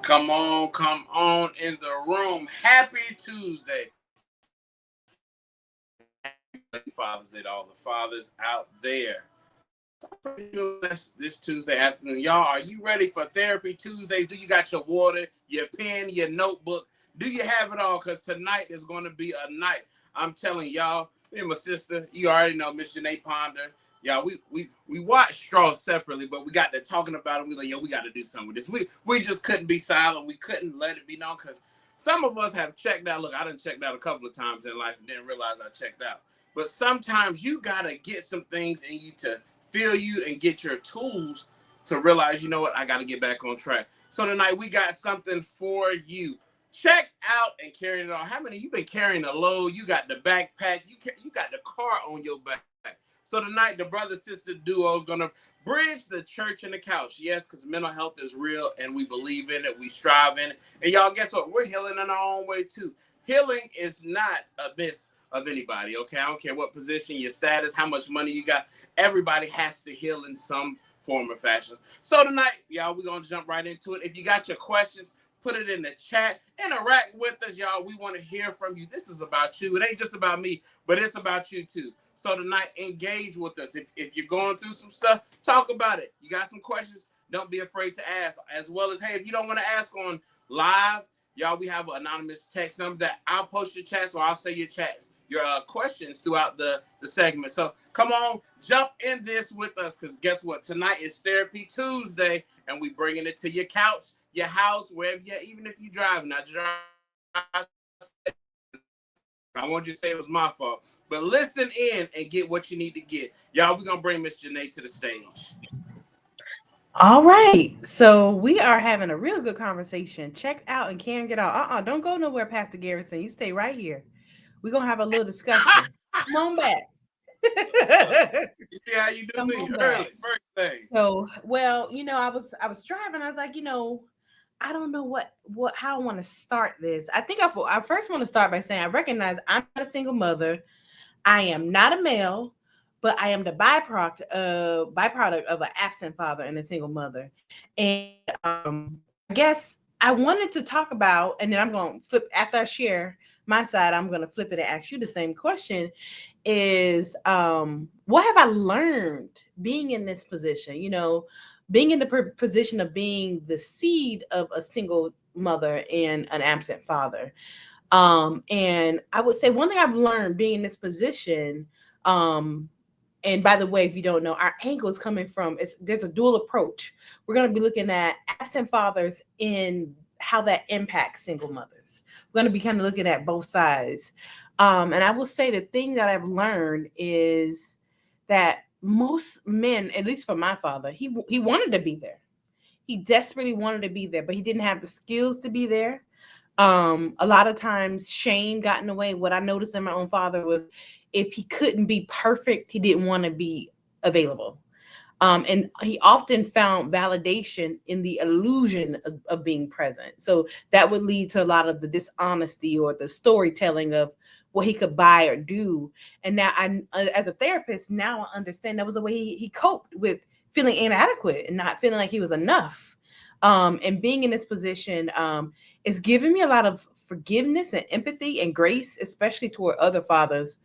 Come on in the room. Happy Tuesday. Fathers Day to all the fathers out there. This Tuesday afternoon. Y'all, are you ready for Therapy Tuesdays? Do you got your water, your pen, your notebook? Do you have it all? Because tonight is going to be a night. I'm telling y'all, me and my sister, you already know, Miss Janae Ponder. Y'all, we watched Straw separately, but we got to talking about it. We like, yo, we got to do something with this. We just couldn't be silent. We couldn't let it be known because some of us have checked out. Look, I done checked out a couple of times in life and didn't realize I checked out. But sometimes you got to get some things in you to feel you and get your tools to realize, you know what, I got to get back on track. So tonight we got something for you. Check out and carry it on. How many you been carrying a load? You got the backpack. You got the car on your back. So tonight the brother-sister duo is going to bridge the church and the couch. Yes, because mental health is real and we believe in it. We strive in it. And y'all, guess what? We're healing in our own way too. Healing is not a miss of anybody, okay? I don't care what position, your status, how much money you got. Everybody has to heal in some form or fashion. So tonight, y'all, we're going to jump right into it. If you got your questions, put it in the chat. Interact with us, y'all. We want to hear from you. This is about you. It ain't just about me, but it's about you too. So tonight, engage with us. If you're going through some stuff, talk about it. You got some questions, don't be afraid to ask. As well as, hey, if you don't want to ask on live, y'all, we have an anonymous text number that I'll post your chats or I'll say your chats, your questions throughout the segment. So come on, jump in this with us, because guess what? Tonight is Therapy Tuesday, and we bringing it to your couch, your house, wherever you, even if you drive. Not drive. I want you to say it was my fault, but listen in and get what you need to get. Y'all, we're gonna bring Miss Janae to the stage. All right. So we are having a real good conversation. Check out and can get out. Don't go nowhere, Pastor Garrison. You stay right here. We're gonna have a little discussion. Come on back. Look, you see how you do Come me on early, back. first thing. So, well, I was driving. I was like, I don't know what how I want to start this. I think I first want to start by saying I recognize I'm not a single mother. I am not a male, but I am the byproduct of an absent father and a single mother. And I guess I wanted to talk about, and then I'm going to flip after I share my side. I'm going to flip it and ask you the same question: Is what have I learned being in this position? Being in the position of being the seed of a single mother and an absent father. And I would say one thing I've learned being in this position, um, and by the way, if you don't know, our angle is coming from there's a dual approach. We're going to be looking at absent fathers in how that impacts single mothers. We're going to be kind of looking at both sides. And I will say the thing that I've learned is that most men, at least for my father, he wanted to be there. He desperately wanted to be there, but he didn't have the skills to be there. A lot of times shame got in the way. What I noticed in my own father was if he couldn't be perfect, he didn't want to be available. And he often found validation in the illusion of being present. So that would lead to a lot of the dishonesty or the storytelling of what he could buy or do. And now as a therapist, now I understand that was the way he coped with feeling inadequate and not feeling like he was enough. And being in this position is giving me a lot of forgiveness and empathy and grace, especially toward other fathers,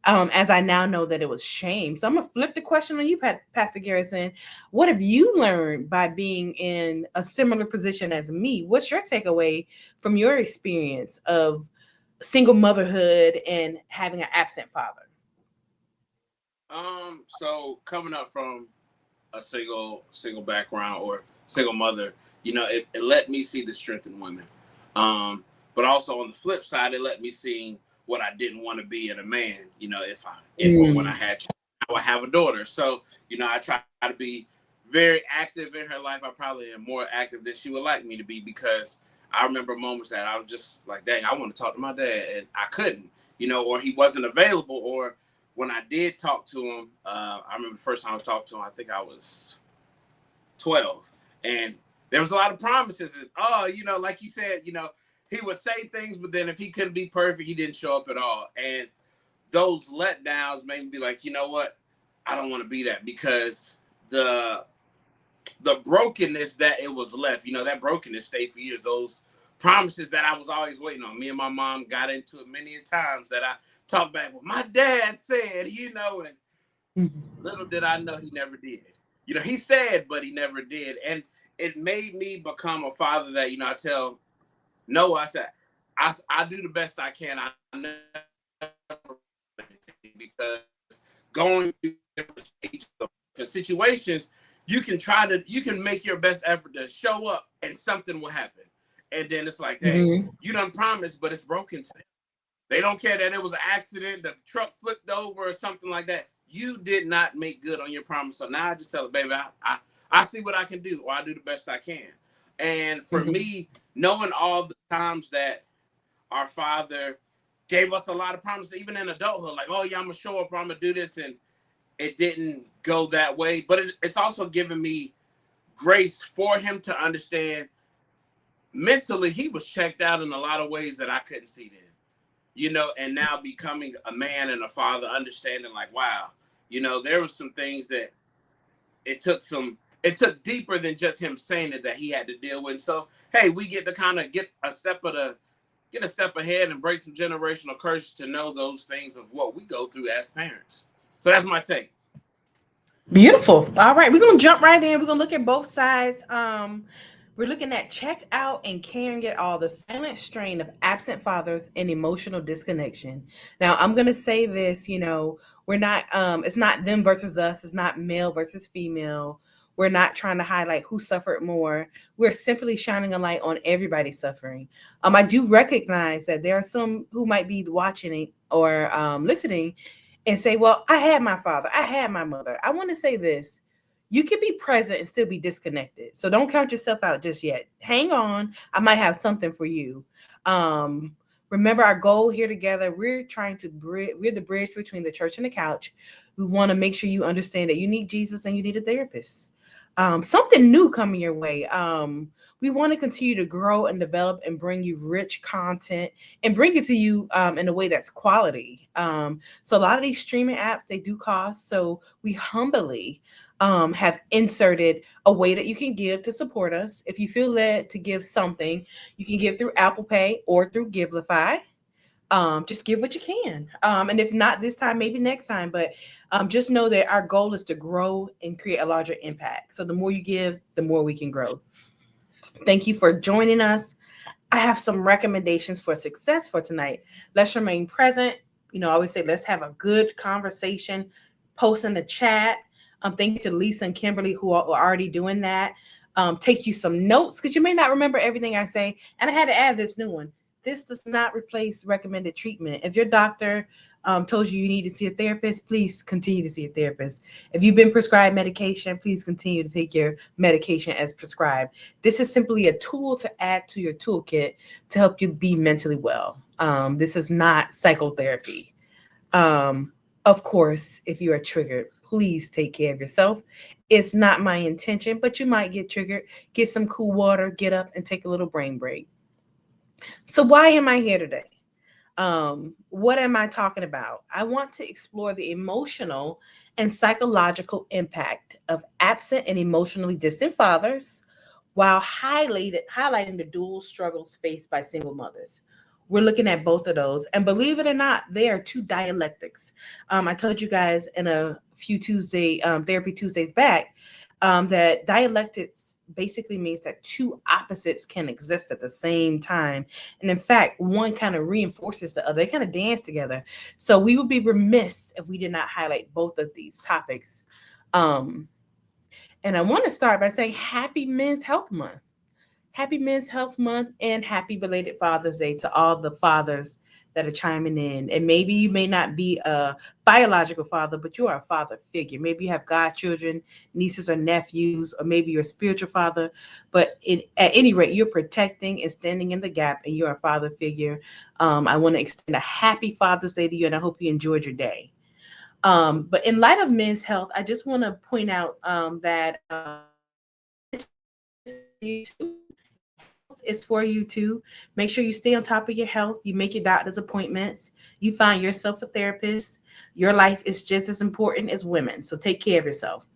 as I now know that it was shame. So I'm gonna flip the question on you, Pastor Garrison. What have you learned by being in a similar position as me? What's your takeaway from your experience of single motherhood and having an absent father? So coming up from a single background or single mother, it let me see the strength in women. But also on the flip side, it let me see what I didn't want to be in a man. If when I Mm. had I would have a daughter. So I try to be very active in her life. I probably am more active than she would like me to be, because I remember moments that I was just like, dang, I want to talk to my dad and I couldn't, or he wasn't available, or when I did talk to him, I remember the first time I talked to him, I think I was 12. And there was a lot of promises. And, like you said, he would say things, but then if he couldn't be perfect, he didn't show up at all. And those letdowns made me be like, you know what? I don't want to be that, because the the brokenness that it was left. You know, that brokenness stayed for years. Those promises that I was always waiting on. Me and my mom got into it many times that I talked back. Well, my dad said, you know, and little did I know he never did. You know, he said, but he never did. And it made me become a father that, you know, I tell Noah, I said, I do the best I can. I never because going through different stages of situations, you can make your best effort to show up and something will happen. And then it's like, dang, you done promised, but it's broken today. They don't care that it was an accident, the truck flipped over or something like that. You did not make good on your promise. So now I just tell her, baby, I see what I can do, or I do the best I can. And for me, knowing all the times that our father gave us a lot of promises, even in adulthood, like, oh yeah, I'm gonna show up, or I'm gonna do this, and it didn't go that way. But it's also given me grace for him to understand mentally he was checked out in a lot of ways that I couldn't see then. You know, and now becoming a man and a father, understanding like, wow, you know, there was some things that it took deeper than just him saying it that he had to deal with. So, hey, we get to kind of get a step ahead and break some generational curses to know those things of what we go through as parents. So that's my take. Beautiful. All right, we're gonna jump right in. We're gonna look at both sides. We're looking at check out and caring it all, the silent strain of absent fathers and emotional disconnection. Now, I'm gonna say this, you know, we're not it's not them versus us, it's not male versus female. We're not trying to highlight who suffered more. We're simply shining a light on everybody suffering. I do recognize that there are some who might be watching or listening and say, well, I had my father, I had my mother. I want to say this. You can be present and still be disconnected. So don't count yourself out just yet. Hang on. I might have something for you. Um, Remember our goal here together. We're trying to we're the bridge between the church and the couch. We want to make sure you understand that you need Jesus and you need a therapist. Something new coming your way. We want to continue to grow and develop and bring you rich content and bring it to you in a way that's quality. So a lot of these streaming apps, they do cost. So we humbly have inserted a way that you can give to support us. If you feel led to give something, you can give through Apple Pay or through Givelify. Just give what you can. And if not this time, maybe next time. But just know that our goal is to grow and create a larger impact. So the more you give, the more we can grow. Thank you for joining us. I have some recommendations for success for tonight. Let's remain present. You know, I always say let's have a good conversation. Post in the chat. Thank you to Lisa and Kimberly who are already doing that. Take you some notes because you may not remember everything I say. And I had to add this new one. This does not replace recommended treatment. If your doctor told you need to see a therapist, please continue to see a therapist. If you've been prescribed medication, please continue to take your medication as prescribed. This is simply a tool to add to your toolkit to help you be mentally well. This is not psychotherapy. Of course, if you are triggered, please take care of yourself. It's not my intention, but you might get triggered. Get some cool water, get up, and take a little brain break. So why am I here today? What am I talking about? I want to explore the emotional and psychological impact of absent and emotionally distant fathers while highlighting the dual struggles faced by single mothers. We're looking at both of those. And believe it or not, they are two dialectics. I told you guys in a few Therapy Tuesdays back that dialectics basically means that two opposites can exist at the same time. And in fact, one kind of reinforces the other. They kind of dance together. So we would be remiss if we did not highlight both of these topics. And I want to start by saying Happy Men's Health Month. Happy Men's Health Month and happy belated Father's Day to all the fathers that are chiming in. And maybe you may not be a biological father, but you are a father figure. Maybe you have godchildren, nieces or nephews, or maybe you're a spiritual father. But at any rate, you're protecting and standing in the gap, and you're a father figure. I want to extend a happy Father's Day to you, and I hope you enjoyed your day. But in light of men's health, I just want to point out that is for you too. Make sure you stay on top of your health. You make your doctor's appointments. You find yourself a therapist. Your life is just as important as women. So take care of yourself.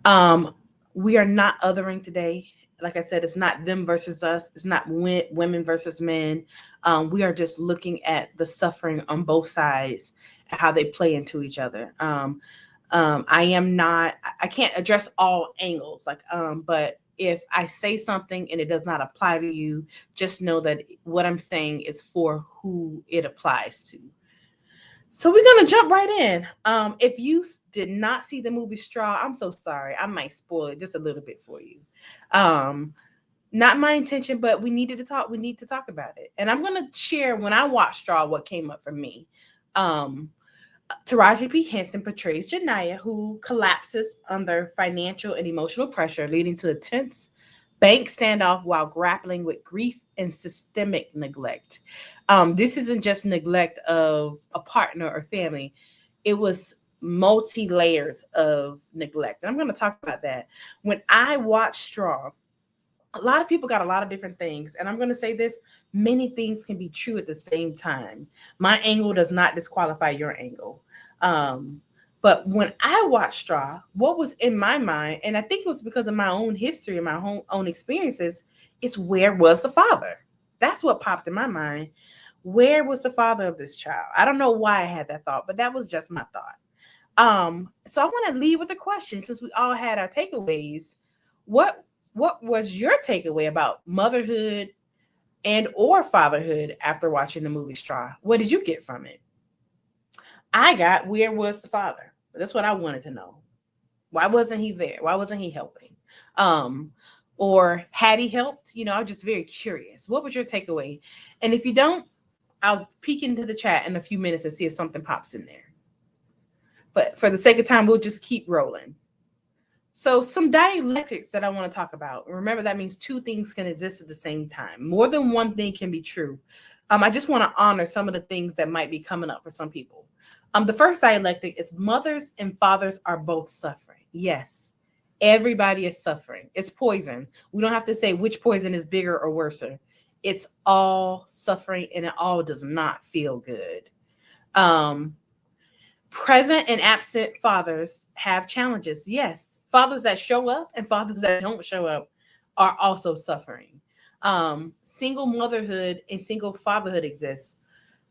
Um, we are not othering today. Like I said, it's not them versus us. It's not women versus men. We are just looking at the suffering on both sides and how they play into each other. I am not. I can't address all angles. But if I say something and it does not apply to you, just know that what I'm saying is for who it applies to. So we're gonna jump right in. If you did not see the movie Straw, I'm so sorry. I might spoil it just a little bit for you. Um, Not my intention, but we needed to talk. We need to talk about it, and I'm gonna share when I watched Straw what came up for me. Um, Taraji P. Henson portrays Janiyah, who collapses under financial and emotional pressure, leading to a tense bank standoff while grappling with grief and systemic neglect. This isn't just neglect of a partner or family, it was multi layers of neglect. And I'm going to talk about that. When I watched Straw, a lot of people got a lot of different things. And I'm going to say this, many things can be true at the same time. My angle does not disqualify your angle. Um, but when I watched Straw, what was in my mind, and I think it was because of my own history and my own experiences, is where was the father? That's what popped in my mind. Where was the father of this child? I don't know why I had that thought, but that was just my thought. So I want to leave with a question since we all had our takeaways. What what was your takeaway about motherhood and or fatherhood after watching the movie Straw? What did you get from it? I got where was the father? That's what I wanted to know. Why wasn't he there? Why wasn't he helping? Um, or had he helped? I'm just very curious. What was your takeaway? And if you don't, I'll peek into the chat in a few minutes and see if something pops in there. But for the sake of time, we'll just keep rolling. So some dialectics that I want to talk about. Remember, that means two things can exist at the same time. More than one thing can be true. I just want to honor some of the things that might be coming up for some people. The first dialectic is mothers and fathers are both suffering. Yes, everybody is suffering. It's poison. We don't have to say which poison is bigger or worse. It's all suffering and it all does not feel good. Um, Present and absent fathers have challenges. Yes, fathers that show up and fathers that don't show up are also suffering. Single motherhood and single fatherhood exists.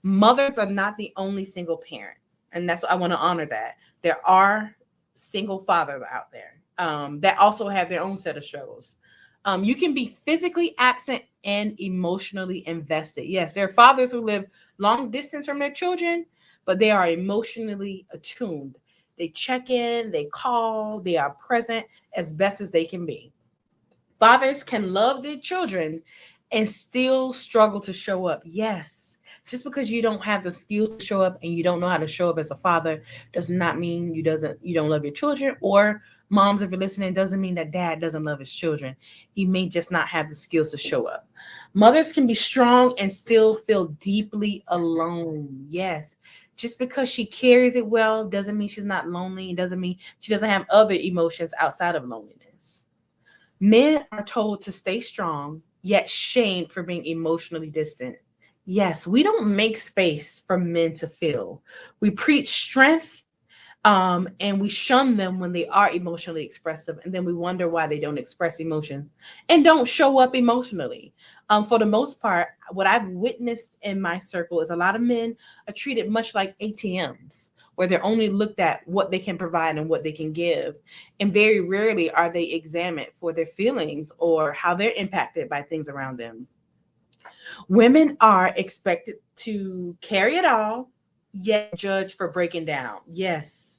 Mothers are not the only single parent, and that's what I want to honor. That there are single fathers out there that also have their own set of struggles. You can be physically absent and emotionally invested. Yes, there are fathers who live long distance from their children, but they are emotionally attuned. They check in, they call, they are present as best as they can be. Fathers can love their children and still struggle to show up. Yes. Just because you don't have the skills to show up and you don't know how to show up as a father does not mean you don't love your children, or moms, if you're listening, doesn't mean that dad doesn't love his children. He may just not have the skills to show up. Mothers can be strong and still feel deeply alone. Yes. Just because she carries it well doesn't mean she's not lonely. It doesn't mean she doesn't have other emotions outside of loneliness. Men are told to stay strong, yet shamed for being emotionally distant. Yes, we don't make space for men to feel. We preach strength, and we shun them when they are emotionally expressive, and then we wonder why they don't express emotion and don't show up emotionally. For the most part, what I've witnessed in my circle is a lot of men are treated much like ATMs, where they're only looked at what they can provide and what they can give, and very rarely are they examined for their feelings or how they're impacted by things around them. Women are expected to carry it all, yet judged for breaking down. Yes,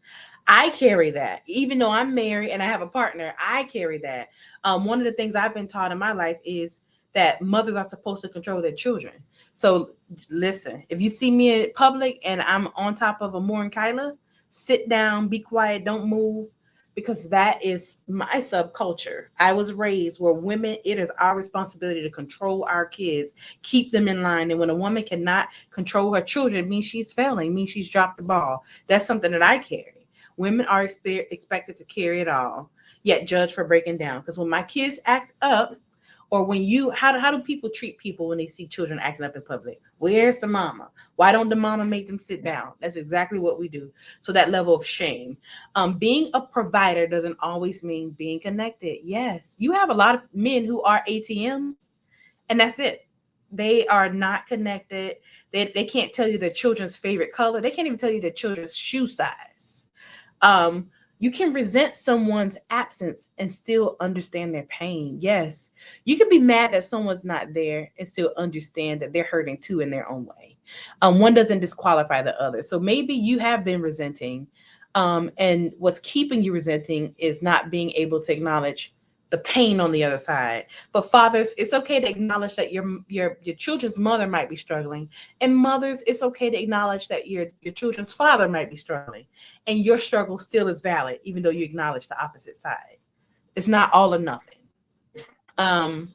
I carry that. Even though I'm married and I have a partner, I carry that. One of the things I've been taught in my life is that mothers are supposed to control their children. So listen, if you see me in public and I'm on top of a Moore Kyla, sit down, be quiet, don't move, because that is my subculture. I was raised where women, it is our responsibility to control our kids, keep them in line. And when a woman cannot control her children, it means she's failing, it means she's dropped the ball. That's something that I carry. Women are expected to carry it all, yet judged for breaking down. Because when my kids act up Or when you, how do people treat people when they see children acting up in public? Where's the mama? Why don't the mama make them sit down? That's exactly what we do. So that level of shame. Being a provider doesn't always mean being connected. Yes, you have a lot of men who are ATMs, and that's it. They are not connected. They can't tell you their children's favorite color. They can't even tell you their children's shoe size. Um, you can resent someone's absence and still understand their pain. Yes, you can be mad that someone's not there and still understand that they're hurting too in their own way. One doesn't disqualify the other. So maybe you have been resenting, and what's keeping you resenting is not being able to acknowledge the pain on the other side. But fathers, it's okay to acknowledge that your children's mother might be struggling, and mothers, it's okay to acknowledge that your children's father might be struggling, and your struggle still is valid, even though you acknowledge the opposite side. It's not all or nothing. Um,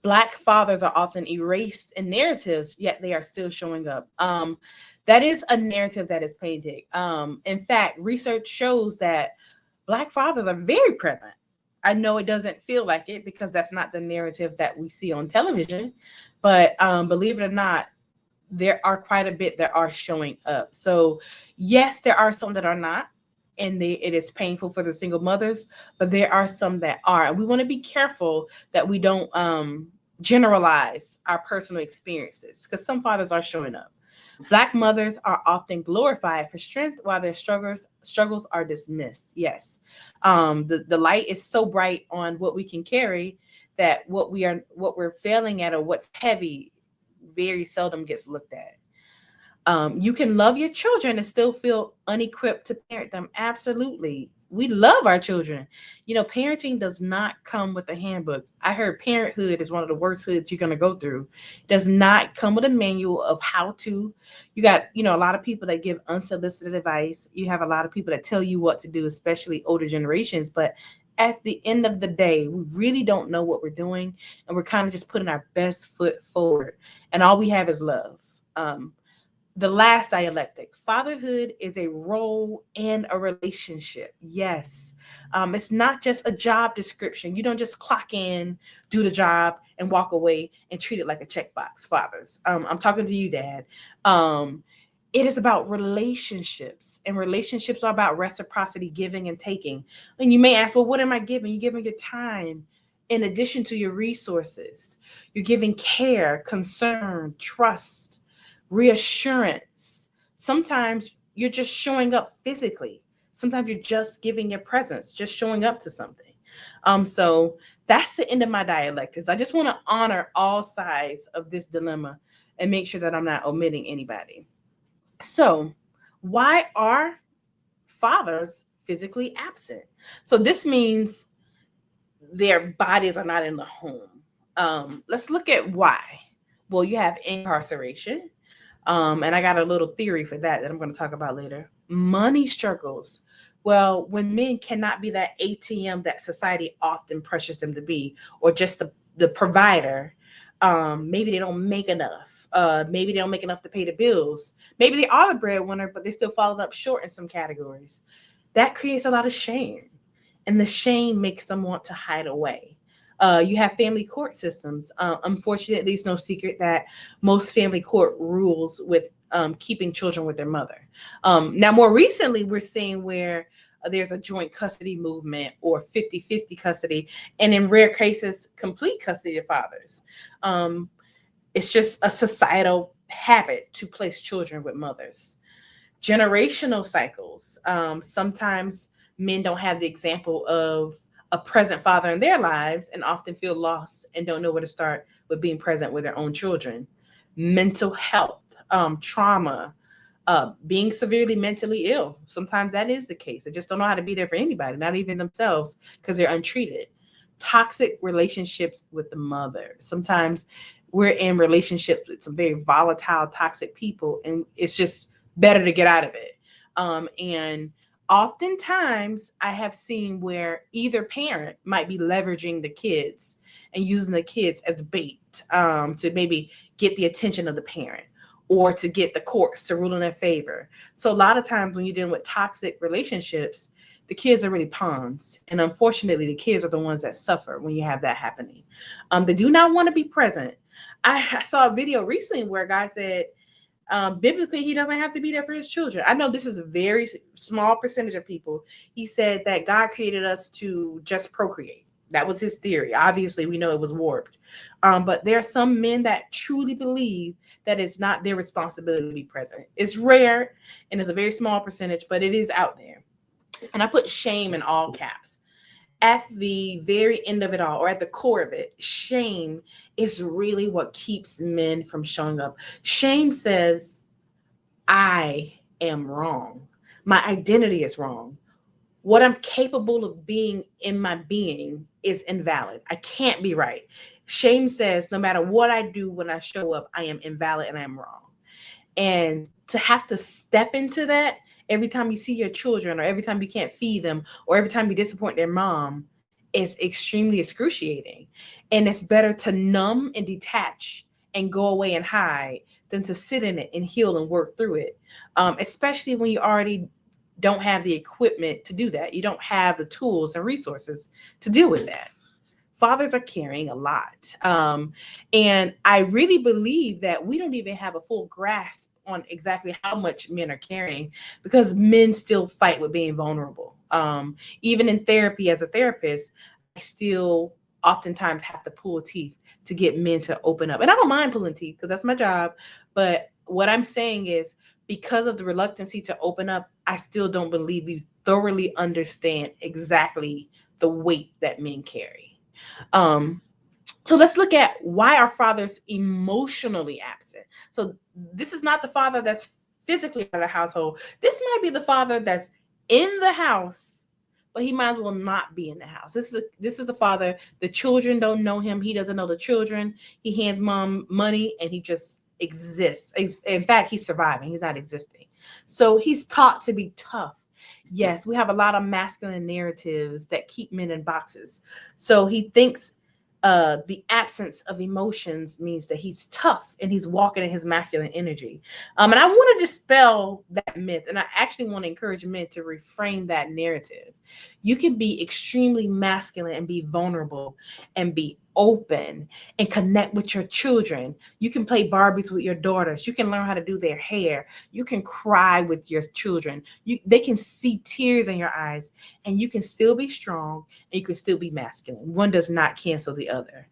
Black fathers are often erased in narratives, yet they are still showing up. That is a narrative that is painted. In fact, research shows that Black fathers are very present. I know it doesn't feel like it because that's not the narrative that we see on television, but believe it or not, there are quite a bit that are showing up. So yes, there are some that are not, and it is painful for the single mothers, but there are some that are. And we want to be careful that we don't generalize our personal experiences, because some fathers are showing up. Black mothers are often glorified for strength while their struggles are dismissed. Yes. The light is so bright on what we can carry that what we're failing at, or what's heavy, very seldom gets looked at. You can love your children and still feel unequipped to parent them. Absolutely. We love our children. You know, parenting does not come with a handbook. I heard parenthood is one of the worst hoods you're going to go through. It does not come with a manual of how to. You got, a lot of people that give unsolicited advice. You have a lot of people that tell you what to do, especially older generations. But at the end of the day, we really don't know what we're doing. And we're kind of just putting our best foot forward. And all we have is love. The last dialectic: fatherhood is a role and a relationship. Yes. It's not just a job description. You don't just clock in, do the job, and walk away and treat it like a checkbox. Fathers, I'm talking to you, Dad. It is about relationships, and relationships are about reciprocity, giving and taking. And you may ask, well, what am I giving? You're giving your time in addition to your resources. You're giving care, concern, trust, reassurance. Sometimes you're just showing up physically. Sometimes you're just giving your presence, just showing up to something. So that's the end of my dialectics. I just want to honor all sides of this dilemma and make sure that I'm not omitting anybody. So why are fathers physically absent? So this means their bodies are not in the home. Let's look at why. Well, you have incarceration. And I got a little theory for that I'm going to talk about later. Money struggles. Well, when men cannot be that ATM that society often pressures them to be, or just the provider, maybe they don't make enough. Maybe they don't make enough to pay the bills. Maybe they are the breadwinner, but they're still falling up short in some categories. That creates a lot of shame, and the shame makes them want to hide away. You have family court systems. Unfortunately, it's no secret that most family court rules with keeping children with their mother. Now, more recently, we're seeing where there's a joint custody movement, or 50-50 custody, and in rare cases, complete custody of fathers. It's just a societal habit to place children with mothers. Generational cycles. Sometimes men don't have the example of a present father in their lives and often feel lost and don't know where to start with being present with their own children. Mental health, trauma, being severely mentally ill. Sometimes that is the case. They just don't know how to be there for anybody, not even themselves, because they're untreated. Toxic relationships with the mother. Sometimes we're in relationships with some very volatile, toxic people, and it's just better to get out of it. And oftentimes I have seen where either parent might be leveraging the kids and using the kids as bait, to maybe get the attention of the parent, or to get the courts to rule in their favor. So a lot of times when you're dealing with toxic relationships, the kids are really pawns. And unfortunately, the kids are the ones that suffer when you have that happening. They do not want to be present. I saw a video recently where a guy said, biblically, he doesn't have to be there for his children. I know this is a very small percentage of people. He said that God created us to just procreate. That was his theory. Obviously, we know it was warped. But there are some men that truly believe that it's not their responsibility to be present. It's rare and it's a very small percentage, but it is out there. And I put shame in all caps. At the very end of it all, or at the core of it, shame is really what keeps men from showing up. Shame says, I am wrong. My identity is wrong. What I'm capable of being in my being is invalid. I can't be right. Shame says, no matter what I do when I show up, I am invalid and I am wrong. And to have to step into that every time you see your children, or every time you can't feed them, or every time you disappoint their mom, is extremely excruciating. And it's better to numb and detach and go away and hide than to sit in it and heal and work through it, especially when you already don't have the equipment to do that. You don't have the tools and resources to deal with that. Fathers are carrying a lot. And I really believe that we don't even have a full grasp on exactly how much men are carrying, because men still fight with being vulnerable. Even in therapy, as a therapist, I still oftentimes have to pull teeth to get men to open up. And I don't mind pulling teeth because that's my job. But what I'm saying is, because of the reluctancy to open up, I still don't believe we thoroughly understand exactly the weight that men carry. So let's look at why our fathers emotionally absent. So this is not the father that's physically out of the household. This might be the father that's in the house, but he might as well not be in the house. This is the father. The children don't know him. He doesn't know the children. He hands mom money and he just exists. In fact, he's surviving. He's not existing. So he's taught to be tough. Yes, we have a lot of masculine narratives that keep men in boxes. So he thinks the absence of emotions means that he's tough and he's walking in his masculine energy. And I want to dispel that myth. And I actually want to encourage men to reframe that narrative. You can be extremely masculine and be vulnerable and be open and connect with your children. You can play Barbies with your daughters. You can learn how to do their hair. You can cry with your children. They can see tears in your eyes, and you can still be strong and you can still be masculine. One does not cancel the other.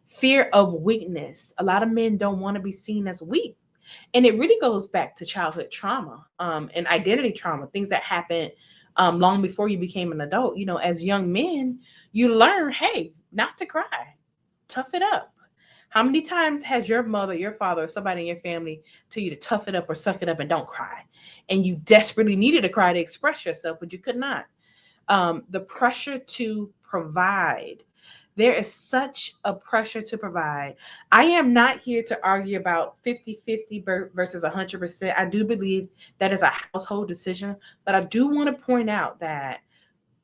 Fear of weakness. A lot of men don't want to be seen as weak. And it really goes back to childhood trauma and identity trauma, things that happened long before you became an adult. You know, as young men, you learn, hey, not to cry, tough it up. How many times has your mother, your father, or somebody in your family tell you to tough it up or suck it up and don't cry? And you desperately needed to cry to express yourself, but you could not. The pressure to provide. There is such a pressure to provide. I am not here to argue about 50-50 versus 100%. I do believe that is a household decision, but I do want to point out that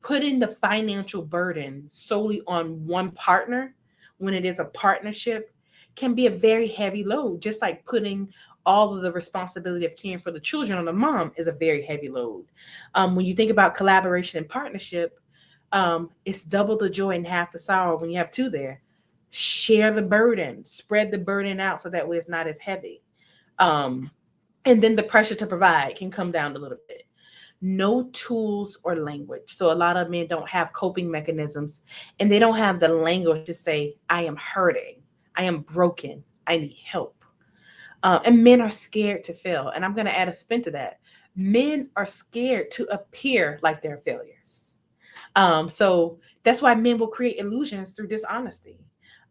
putting the financial burden solely on one partner when it is a partnership can be a very heavy load, just like putting all of the responsibility of caring for the children on the mom is a very heavy load. When you think about collaboration and partnership, it's double the joy and half the sorrow when you have two there. Share the burden, spread the burden out so that way it's not as heavy. And then the pressure to provide can come down a little bit. No tools or language. So a lot of men don't have coping mechanisms, and they don't have the language to say, I am hurting, I am broken, I need help. And men are scared to fail. And I'm going to add a spin to that. Men are scared to appear like they're failures. So that's why men will create illusions through dishonesty.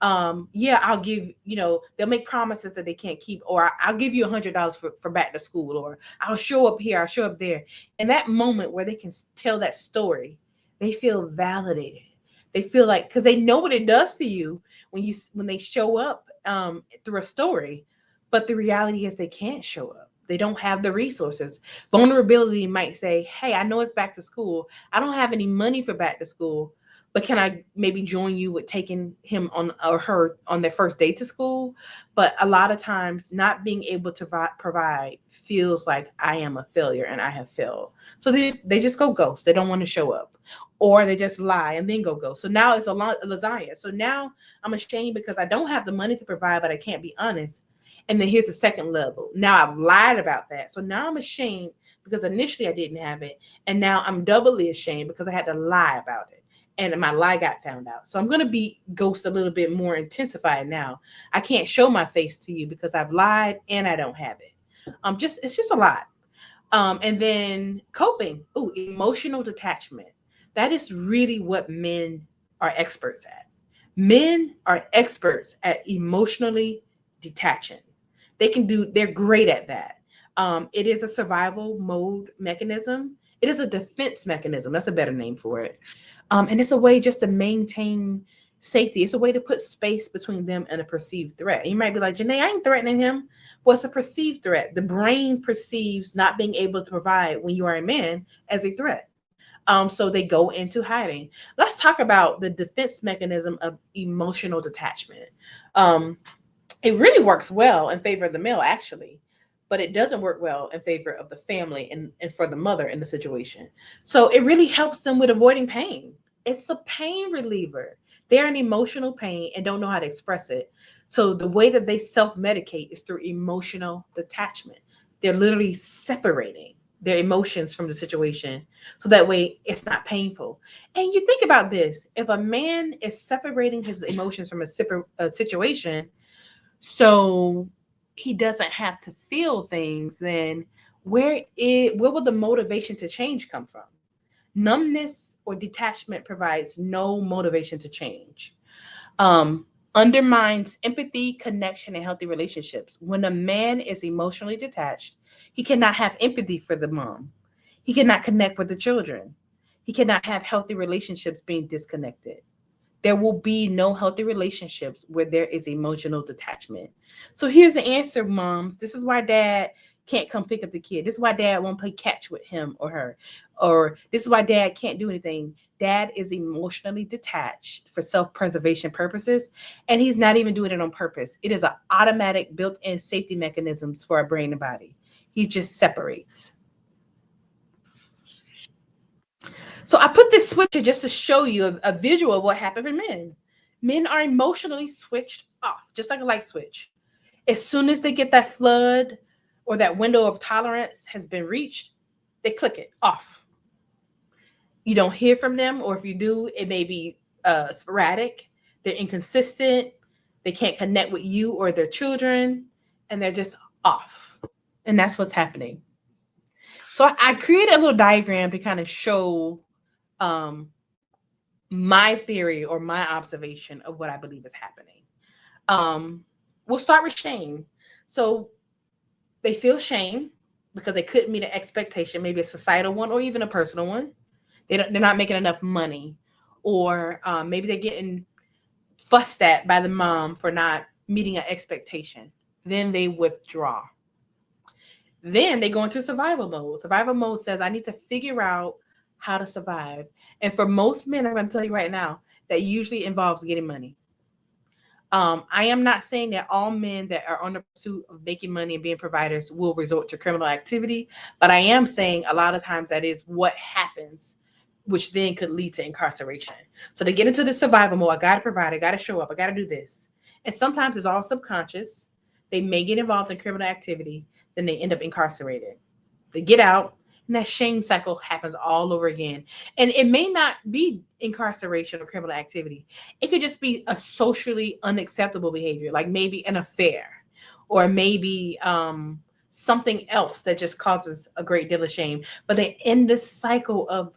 I'll give, they'll make promises that they can't keep, or I'll give you $100 for back to school, or I'll show up here, I'll show up there. In that moment where they can tell that story, they feel validated. They feel like, because they know what it does to you when they show up through a story, but the reality is they can't show up. They don't have the resources. Vulnerability might say, hey, I know it's back to school. I don't have any money for back to school, but can I maybe join you with taking him on or her on their first date to school? But a lot of times, not being able to provide feels like I am a failure and I have failed. So they just go ghost. They don't want to show up, or they just lie and then go ghost. So now it's a lasagna. So now I'm ashamed because I don't have the money to provide, but I can't be honest. And then here's the second level. Now I've lied about that. So now I'm ashamed because initially I didn't have it. And now I'm doubly ashamed because I had to lie about it. And my lie got found out. So I'm going to be ghost a little bit more intensified now. I can't show my face to you because I've lied and I don't have it. It's just a lot. And then coping. Oh, emotional detachment. That is really what men are experts at. Men are experts at emotionally detaching. They're great at that. It is a survival mode mechanism. It is a defense mechanism. That's a better name for it. And it's a way just to maintain safety. It's a way to put space between them and a perceived threat. And you might be like, Janae, I ain't threatening him. Well, it's a perceived threat. The brain perceives not being able to provide when you are a man as a threat. So they go into hiding. Let's talk about the defense mechanism of emotional detachment. Um, it really works well in favor of the male, actually, but it doesn't work well in favor of the family and for the mother in the situation. So it really helps them with avoiding pain. It's a pain reliever. They're in emotional pain and don't know how to express it. So the way that they self-medicate is through emotional detachment. They're literally separating their emotions from the situation so that way it's not painful. And you think about this, if a man is separating his emotions from a situation, so he doesn't have to feel things, then where will the motivation to change come from? Numbness or detachment provides no motivation to change. Undermines empathy, connection, and healthy relationships. When a man is emotionally detached, he cannot have empathy for the mom. He cannot connect with the children. He cannot have healthy relationships being disconnected. There will be no healthy relationships where there is emotional detachment. So here's the answer, moms. This is why dad can't come pick up the kid. This is why dad won't play catch with him or her. Or this is why dad can't do anything. Dad is emotionally detached for self-preservation purposes, and he's not even doing it on purpose. It is an automatic built-in safety mechanisms for our brain and body. He just separates. So I put this switcher just to show you a visual of what happened for men. Men are emotionally switched off, just like a light switch. As soon as they get that flood or that window of tolerance has been reached, they click it off. You don't hear from them, or if you do, it may be sporadic. They're inconsistent. They can't connect with you or their children, and they're just off. And that's what's happening. So I created a little diagram to kind of show um, my theory or my observation of what I believe is happening. Um, we'll start with shame. So they feel shame because they couldn't meet an expectation, maybe a societal one or even a personal one. They're not making enough money, or maybe they're getting fussed at by the mom for not meeting an expectation. Then they withdraw. Then they go into survival mode. Survival mode says, I need to figure out how to survive. And for most men, I'm going to tell you right now, that usually involves getting money. I am not saying that all men that are on the pursuit of making money and being providers will resort to criminal activity, but I am saying a lot of times that is what happens, which then could lead to incarceration. So they get into the survival mode. I got to provide. I got to show up. I got to do this. And sometimes it's all subconscious. They may get involved in criminal activity, then they end up incarcerated. They get out, and that shame cycle happens all over again. And it may not be incarceration or criminal activity. It could just be a socially unacceptable behavior, like maybe an affair, or maybe something else that just causes a great deal of shame. But they end this cycle of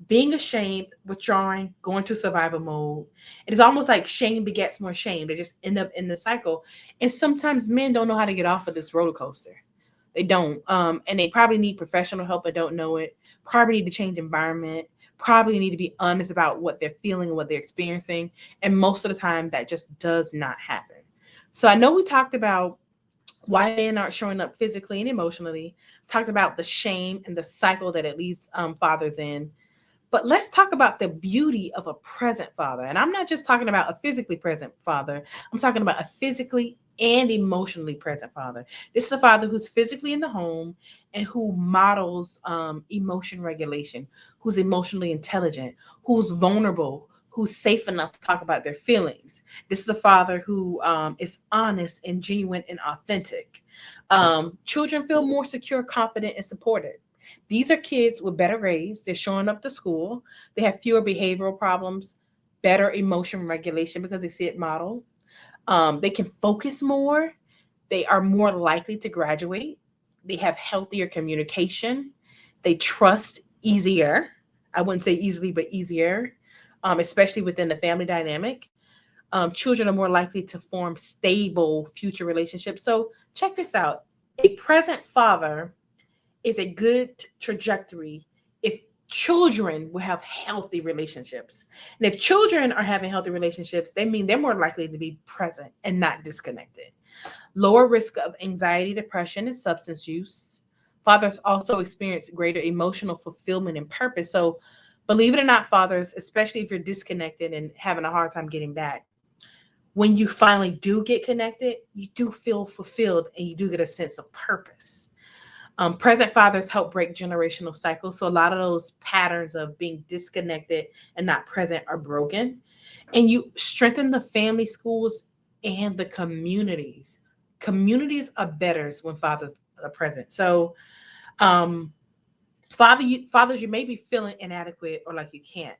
being ashamed, withdrawing, going to survival mode. It is almost like shame begets more shame. They just end up in the cycle. And sometimes men don't know how to get off of this roller coaster. They don't. And they probably need professional help but don't know it. Probably need to change environment. Probably need to be honest about what they're feeling and what they're experiencing. And most of the time, that just does not happen. So I know we talked about why men aren't showing up physically and emotionally. Talked about the shame and the cycle that it leaves fathers in. But let's talk about the beauty of a present father. And I'm not just talking about a physically present father, I'm talking about a physically and emotionally present father. This is a father who's physically in the home and who models emotion regulation, who's emotionally intelligent, who's vulnerable, who's safe enough to talk about their feelings. This is a father who is honest and genuine and authentic. Children feel more secure, confident, and supported. These are kids with better grades. They're showing up to school. They have fewer behavioral problems, better emotion regulation because they see it modeled. They can focus more. They are more likely to graduate. They have healthier communication. They trust easier. I wouldn't say easily, but easier, especially within the family dynamic. Children are more likely to form stable future relationships. So, check this out: a present father is a good trajectory if children will have healthy relationships. And if children are having healthy relationships, they mean they're more likely to be present and not disconnected. Lower risk of anxiety, depression, and substance use. Fathers also experience greater emotional fulfillment and purpose. So, believe it or not, fathers, especially if you're disconnected and having a hard time getting back, when you finally do get connected, you do feel fulfilled and you do get a sense of purpose. Present fathers help break generational cycles. So a lot of those patterns of being disconnected and not present are broken. And you strengthen the family, schools, and the communities. Communities are better when fathers are present. So, um, fathers, you may be feeling inadequate or like you can't,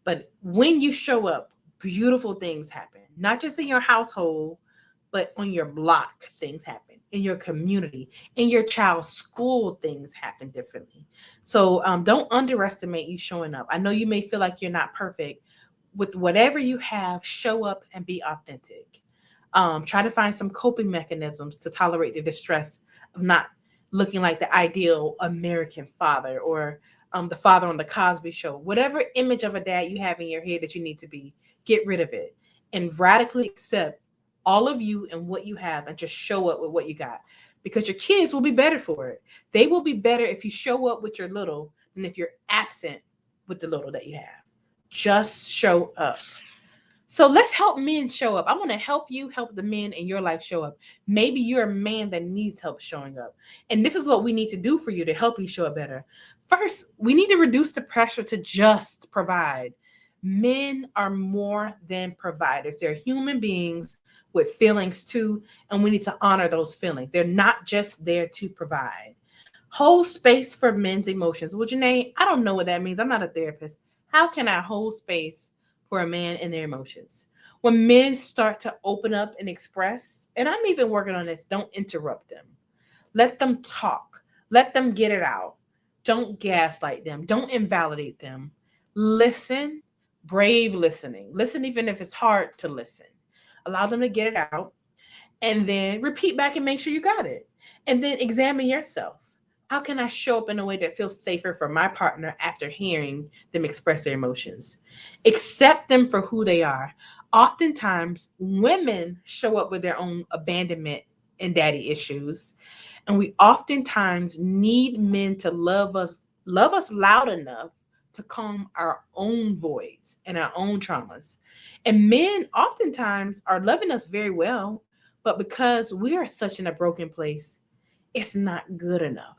but when you show up, beautiful things happen. Not just in your household, but on your block, things happen. In your community, in your child's school, things happen differently. So don't underestimate you showing up. I know you may feel like you're not perfect. With whatever you have, show up and be authentic. Try to find some coping mechanisms to tolerate the distress of not looking like the ideal American father or the father on the Cosby Show. Whatever image of a dad you have in your head that you need to be, get rid of it and radically accept all of you and what you have and just show up with what you got, because your kids will be better for it. They will be better if you show up with your little than if you're absent with the little that you have. Just show up. So let's help men show up. I want to help you help the men in your life show up. Maybe you're a man that needs help showing up. And this is what we need to do for you to help you show up better. First, we need to reduce the pressure to just provide. Men are more than providers. They're human beings with feelings too, and we need to honor those feelings. They're not just there to provide. Hold space for men's emotions. Well, Janae, I don't know what that means. I'm not a therapist. How can I hold space for a man and their emotions? When men start to open up and express, and I'm even working on this, don't interrupt them. Let them talk. Let them get it out. Don't gaslight them. Don't invalidate them. Listen, brave listening. Listen even if it's hard to listen. Allow them to get it out and then repeat back and make sure you got it. And then examine yourself. How can I show up in a way that feels safer for my partner after hearing them express their emotions? Accept them for who they are. Oftentimes, women show up with their own abandonment and daddy issues. And we oftentimes need men to love us loud enough to calm our own voids and our own traumas. And men oftentimes are loving us very well, but because we are such in a broken place, it's not good enough.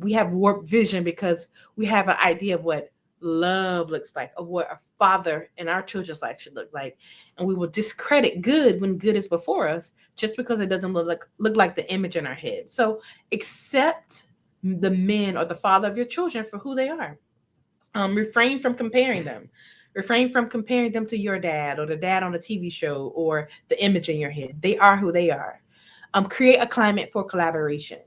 We have warped vision because we have an idea of what love looks like, of what a father in our children's life should look like, and we will discredit good when good is before us just because it doesn't look like the image in our head. So accept the men or the father of your children for who they are. Refrain from comparing them. Refrain from comparing them to your dad or the dad on a TV show or the image in your head. They are who they are. Create a climate for collaboration.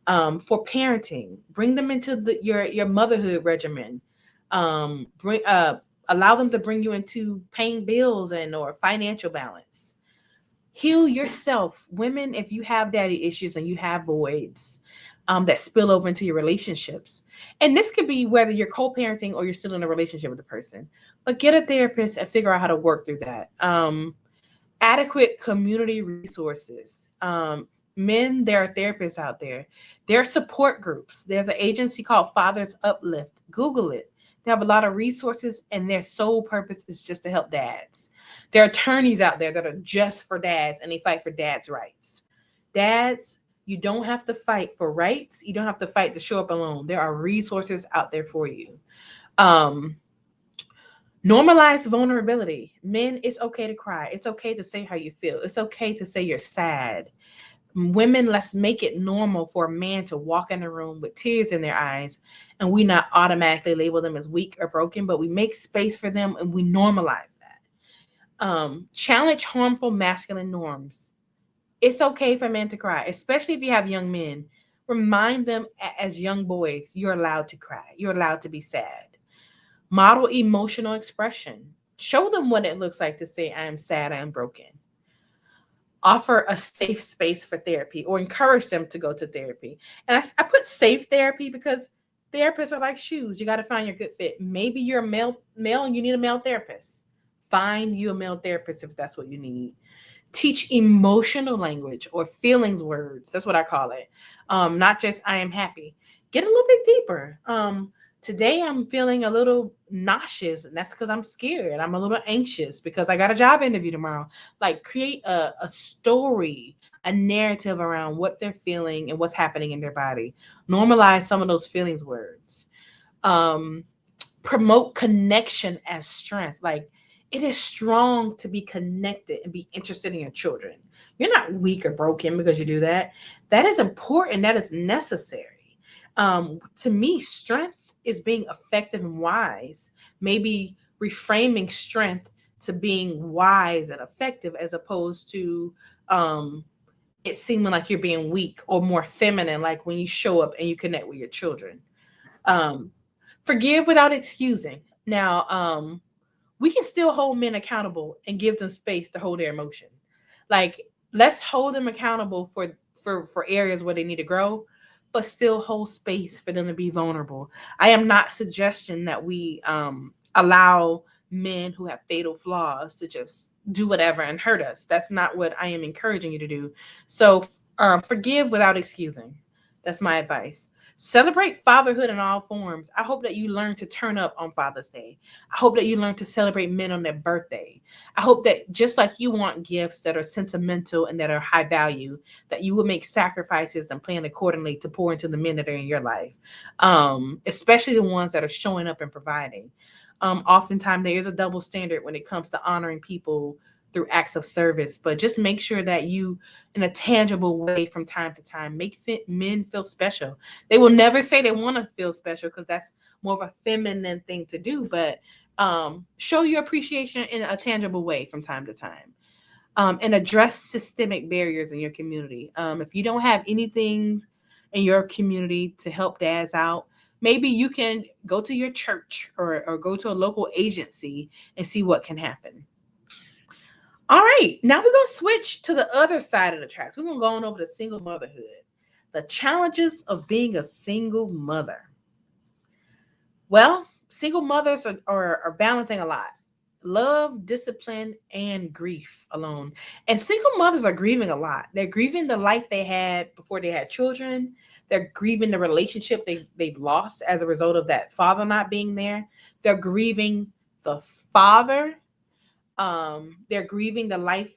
For parenting, bring them into your motherhood regimen. Bring Allow them to bring you into paying bills and or financial balance. Heal yourself, women. If you have daddy issues and you have voids that spill over into your relationships, and this could be whether you're co-parenting or you're still in a relationship with the person, but get a therapist and figure out how to work through that. Adequate community resources. Men, there are therapists out there. There are support groups. There's an agency called Fathers Uplift. Google it. They have a lot of resources, and their sole purpose is just to help dads. There are attorneys out there that are just for dads, and they fight for dads' rights. Dads, you don't have to fight for rights. You don't have to fight to show up alone. There are resources out there for you. Um, Normalize vulnerability. Men, it's okay to cry. It's okay to say how you feel. It's okay to say you're sad. Women, let's make it normal for a man to walk in a room with tears in their eyes, and we not automatically label them as weak or broken, but we make space for them and we normalize that. Challenge harmful masculine norms. It's okay for men to cry, especially if you have young men. Remind them as young boys, you're allowed to cry. You're allowed to be sad. Model emotional expression. Show them what it looks like to say, I am sad, I am broken. Offer a safe space for therapy or encourage them to go to therapy. And I put safe therapy because therapists are like shoes. You got to find your good fit. Maybe you're a male and you need a male therapist. Find you a male therapist if that's what you need. Teach emotional language or feelings words. That's what I call it. Not just I am happy. Get a little bit deeper. Today I'm feeling a little nauseous, and that's because I'm scared. I'm a little anxious because I got a job interview tomorrow. Like, create a story, a narrative around what they're feeling and what's happening in their body. Normalize some of those feelings words. Um, Promote connection as strength. Like, it is strong to be connected and be interested in your children. You're not weak or broken because you do that. That is important. That is necessary. To me, strength is being effective and wise. Maybe reframing strength to being wise and effective as opposed to it seeming like you're being weak or more feminine, like when you show up and you connect with your children. Um, Forgive without excusing. Now, we can still hold men accountable and give them space to hold their emotion. Like, let's hold them accountable for areas where they need to grow, but still hold space for them to be vulnerable. I am not suggesting that we allow men who have fatal flaws to just do whatever and hurt us. That's not what I am encouraging you to do. So forgive without excusing. That's my advice. Celebrate fatherhood in all forms. I hope that you learn to turn up on Father's Day. I hope that you learn to celebrate men on their birthday. I hope that just like you want gifts that are sentimental and that are high value, that you will make sacrifices and plan accordingly to pour into the men that are in your life, especially the ones that are showing up and providing. Oftentimes, there is a double standard when it comes to honoring people through acts of service, but just make sure that you, in a tangible way, from time to time, make men feel special. They will never say they want to feel special because that's more of a feminine thing to do, but show your appreciation in a tangible way from time to time. And address systemic barriers in your community. If you don't have anything in your community to help dads out, maybe you can go to your church or go to a local agency and see what can happen. All right, now we're going to switch to the other side of the tracks. We're going to go on over to single motherhood, the challenges of being a single mother. Well, single mothers are balancing a lot: love, discipline, and grief alone. And single mothers are grieving a lot. They're grieving the life they had before they had children. They're grieving the relationship they've lost as a result of that father not being there. They're grieving the father. They're grieving the life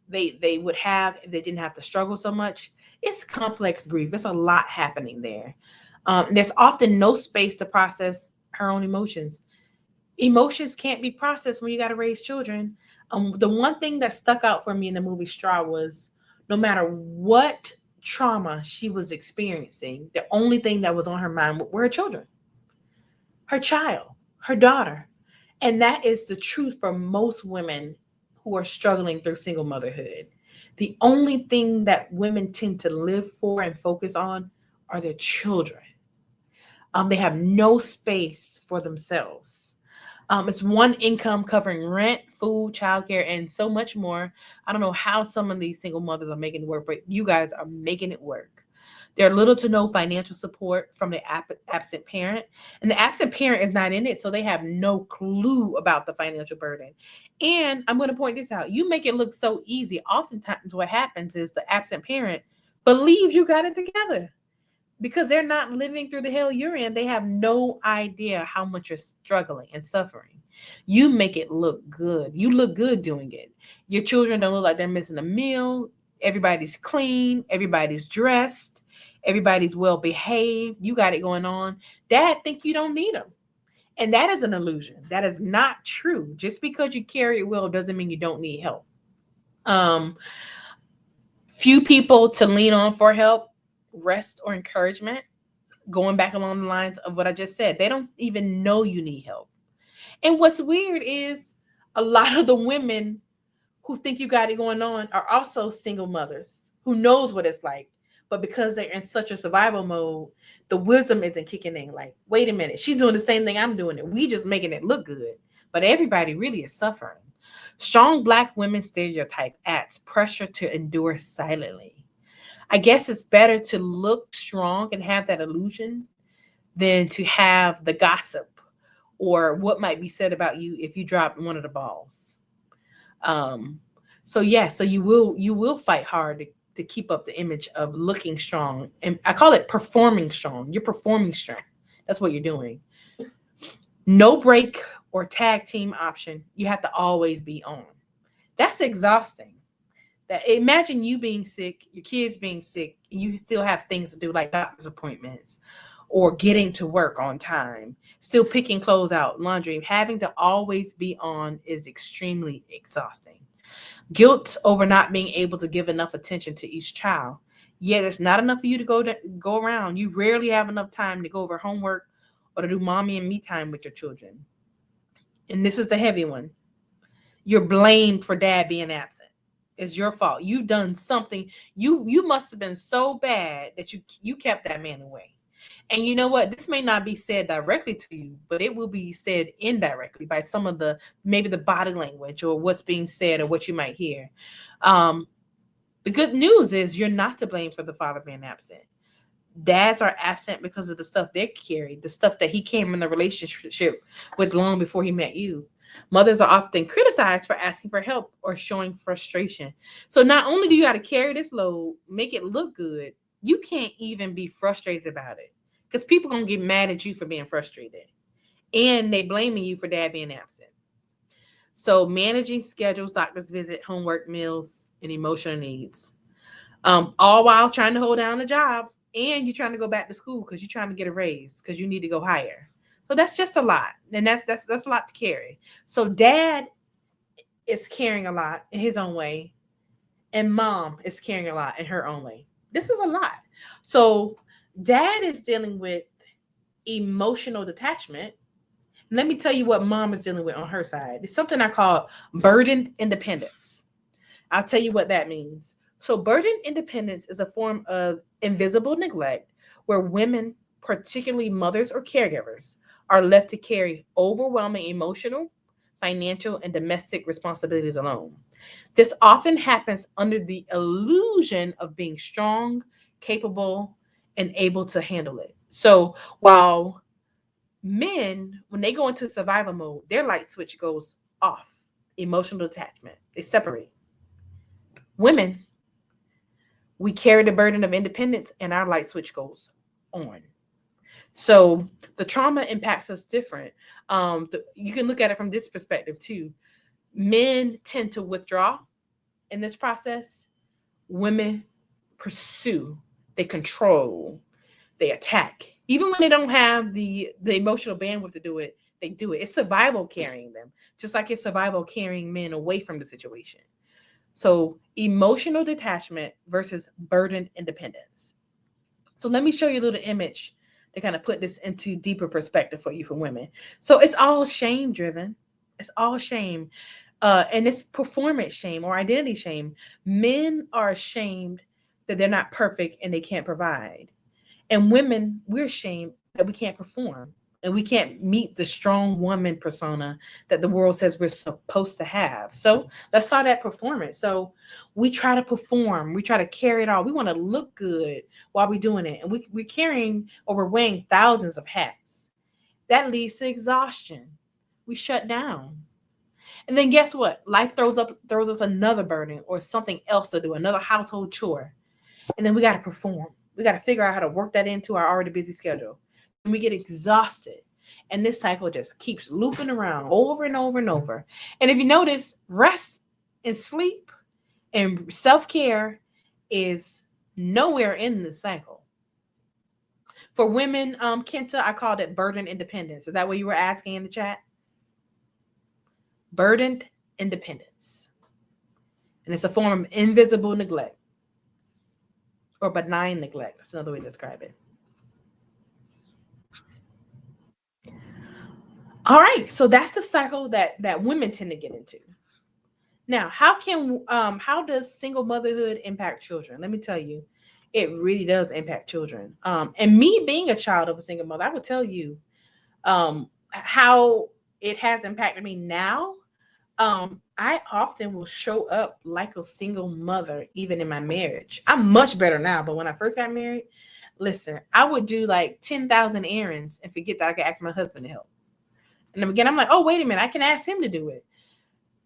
they would have if they didn't have to struggle so much. It's complex grief. There's a lot happening there. And there's often no space to process her own emotions. Emotions can't be processed when you got to raise children. The one thing that stuck out for me in the movie Straw was, no matter what trauma she was experiencing, the only thing that was on her mind were her children, her child, her daughter. And that is the truth for most women who are struggling through single motherhood. The only thing that women tend to live for and focus on are their children. They have no space for themselves. It's one income covering rent, food, childcare, and so much more. I don't know how some of these single mothers are making it work, but you guys are making it work. There's little to no financial support from the absent parent, and the absent parent is not in it, so they have no clue about the financial burden. And I'm going to point this out: you make it look so easy. Oftentimes, what happens is the absent parent believes you got it together. because they're not living through the hell you're in. They have no idea how much you're struggling and suffering. You make it look good. You look good doing it. Your children don't look like they're missing a meal. Everybody's clean. Everybody's dressed. Everybody's well behaved. You got it going on. Dad think you don't need them. And that is an illusion. That is not true. Just because you carry it well doesn't mean you don't need help. Um, Few people to lean on for help, rest, or encouragement. Going back along the lines of what I just said, they don't even know you need help. And what's weird is a lot of the women who think you got it going on are also single mothers who knows what it's like. But because they're in such a survival mode, the wisdom isn't kicking in. Like, wait a minute, she's doing the same thing I'm doing. It. We just making it look good. But everybody really is suffering. Strong Black women stereotype adds pressure to endure silently. I guess it's better to look strong and have that illusion than to have the gossip or what might be said about you if you drop one of the balls. Um, so yeah, so you will fight hard to keep up the image of looking strong, and I call it performing strong. You're performing strength. That's what you're doing. No break or tag team option. You have to always be on. That's exhausting. That imagine you being sick, your kids being sick, and you still have things to do like doctor's appointments or getting to work on time, still picking clothes out, laundry, having to always be on is extremely exhausting. Guilt over not being able to give enough attention to each child. Yet it's not enough for you to go around. You rarely have enough time to go over homework or to do mommy and me time with your children. And this is the heavy one. You're blamed for dad being absent. It's your fault. You've done something. You must have been so bad that you kept that man away. And you know what? This may not be said directly to you, but it will be said indirectly by some of the maybe the body language or what's being said or what you might hear. Um, the good news is you're not to blame for the father being absent. Dads are absent because of the stuff they carried, the stuff that he came in the relationship with long before he met you. Mothers are often criticized for asking for help or showing frustration. So not only do you got to carry this load, make it look good, you can't even be frustrated about it because people gonna get mad at you for being frustrated, and they blaming you for dad being absent. So managing schedules, doctor's visit, homework, meals, and emotional needs, all while trying to hold down a job, and you're trying to go back to school because you're trying to get a raise because you need to go higher. So that's just a lot, and that's a lot to carry. So dad is carrying a lot in his own way, and mom is carrying a lot in her own way. This is a lot. So dad is dealing with emotional detachment. Let me tell you what mom is dealing with on her side. It's something I call burdened independence. I'll tell you what that means. So, burdened independence is a form of invisible neglect where women, particularly mothers or caregivers, are left to carry overwhelming emotional, financial, and domestic responsibilities alone. This often happens under the illusion of being strong, capable, and able to handle it. So, while men, when they go into survival mode, their light switch goes off, emotional detachment, they separate. Women, we carry the burden of independence and our light switch goes on. So the trauma impacts us different. You can look at it from this perspective too. Men tend to withdraw in this process. Women pursue, they control, they attack. Even when they don't have the emotional bandwidth to do it, they do it. It's survival carrying them, just like it's survival carrying men away from the situation. So emotional detachment versus burdened independence. So let me show you a little image to kind of put this into deeper perspective for you for women. So it's all shame driven. It's all shame. And it's performance shame or identity shame. Men are ashamed that they're not perfect and they can't provide. And women, we're ashamed that we can't perform and we can't meet the strong woman persona that the world says we're supposed to have. So let's start at performance. So we try to perform, we try to carry it all. We want to look good while we're doing it. And we're carrying or we're wearing thousands of hats. That leads to exhaustion. We shut down. And then guess what? Life throws us another burden or something else to do, another household chore. And then we got to perform. We got to figure out how to work that into our already busy schedule. And we get exhausted. And this cycle just keeps looping around over and over and over. And if you notice, rest and sleep and self-care is nowhere in the cycle. For women, Kenta, I called it burden independence. Is that what you were asking in the chat? Burdened independence. And it's a form of invisible neglect or benign neglect. That's another way to describe it. All right, so that's the cycle that women tend to get into. Now, how does single motherhood impact children? Let me tell you, it really does impact children. And me being a child of a single mother, I would tell you how it has impacted me now. I often will show up like a single mother, even in my marriage. I'm much better now, but when I first got married, listen, I would do like 10,000 errands and forget that I could ask my husband to help. And then again, I'm like, oh, wait a minute, I can ask him to do it.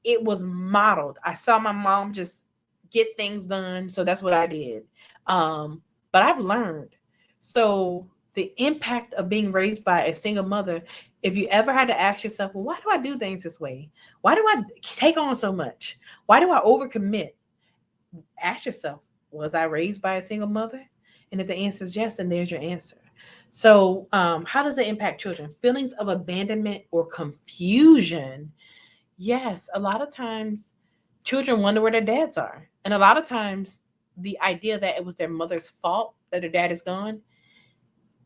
It was modeled. I saw my mom just get things done, so that's what I did. But I've learned. So the impact of being raised by a single mother, if you ever had to ask yourself, well, why do I do things this way? Why do I take on so much? Why do I overcommit? Ask yourself, was I raised by a single mother? And if the answer is yes, then there's your answer. So how does it impact children? Feelings of abandonment or confusion. Yes, a lot of times children wonder where their dads are. And a lot of times the idea that it was their mother's fault that their dad is gone,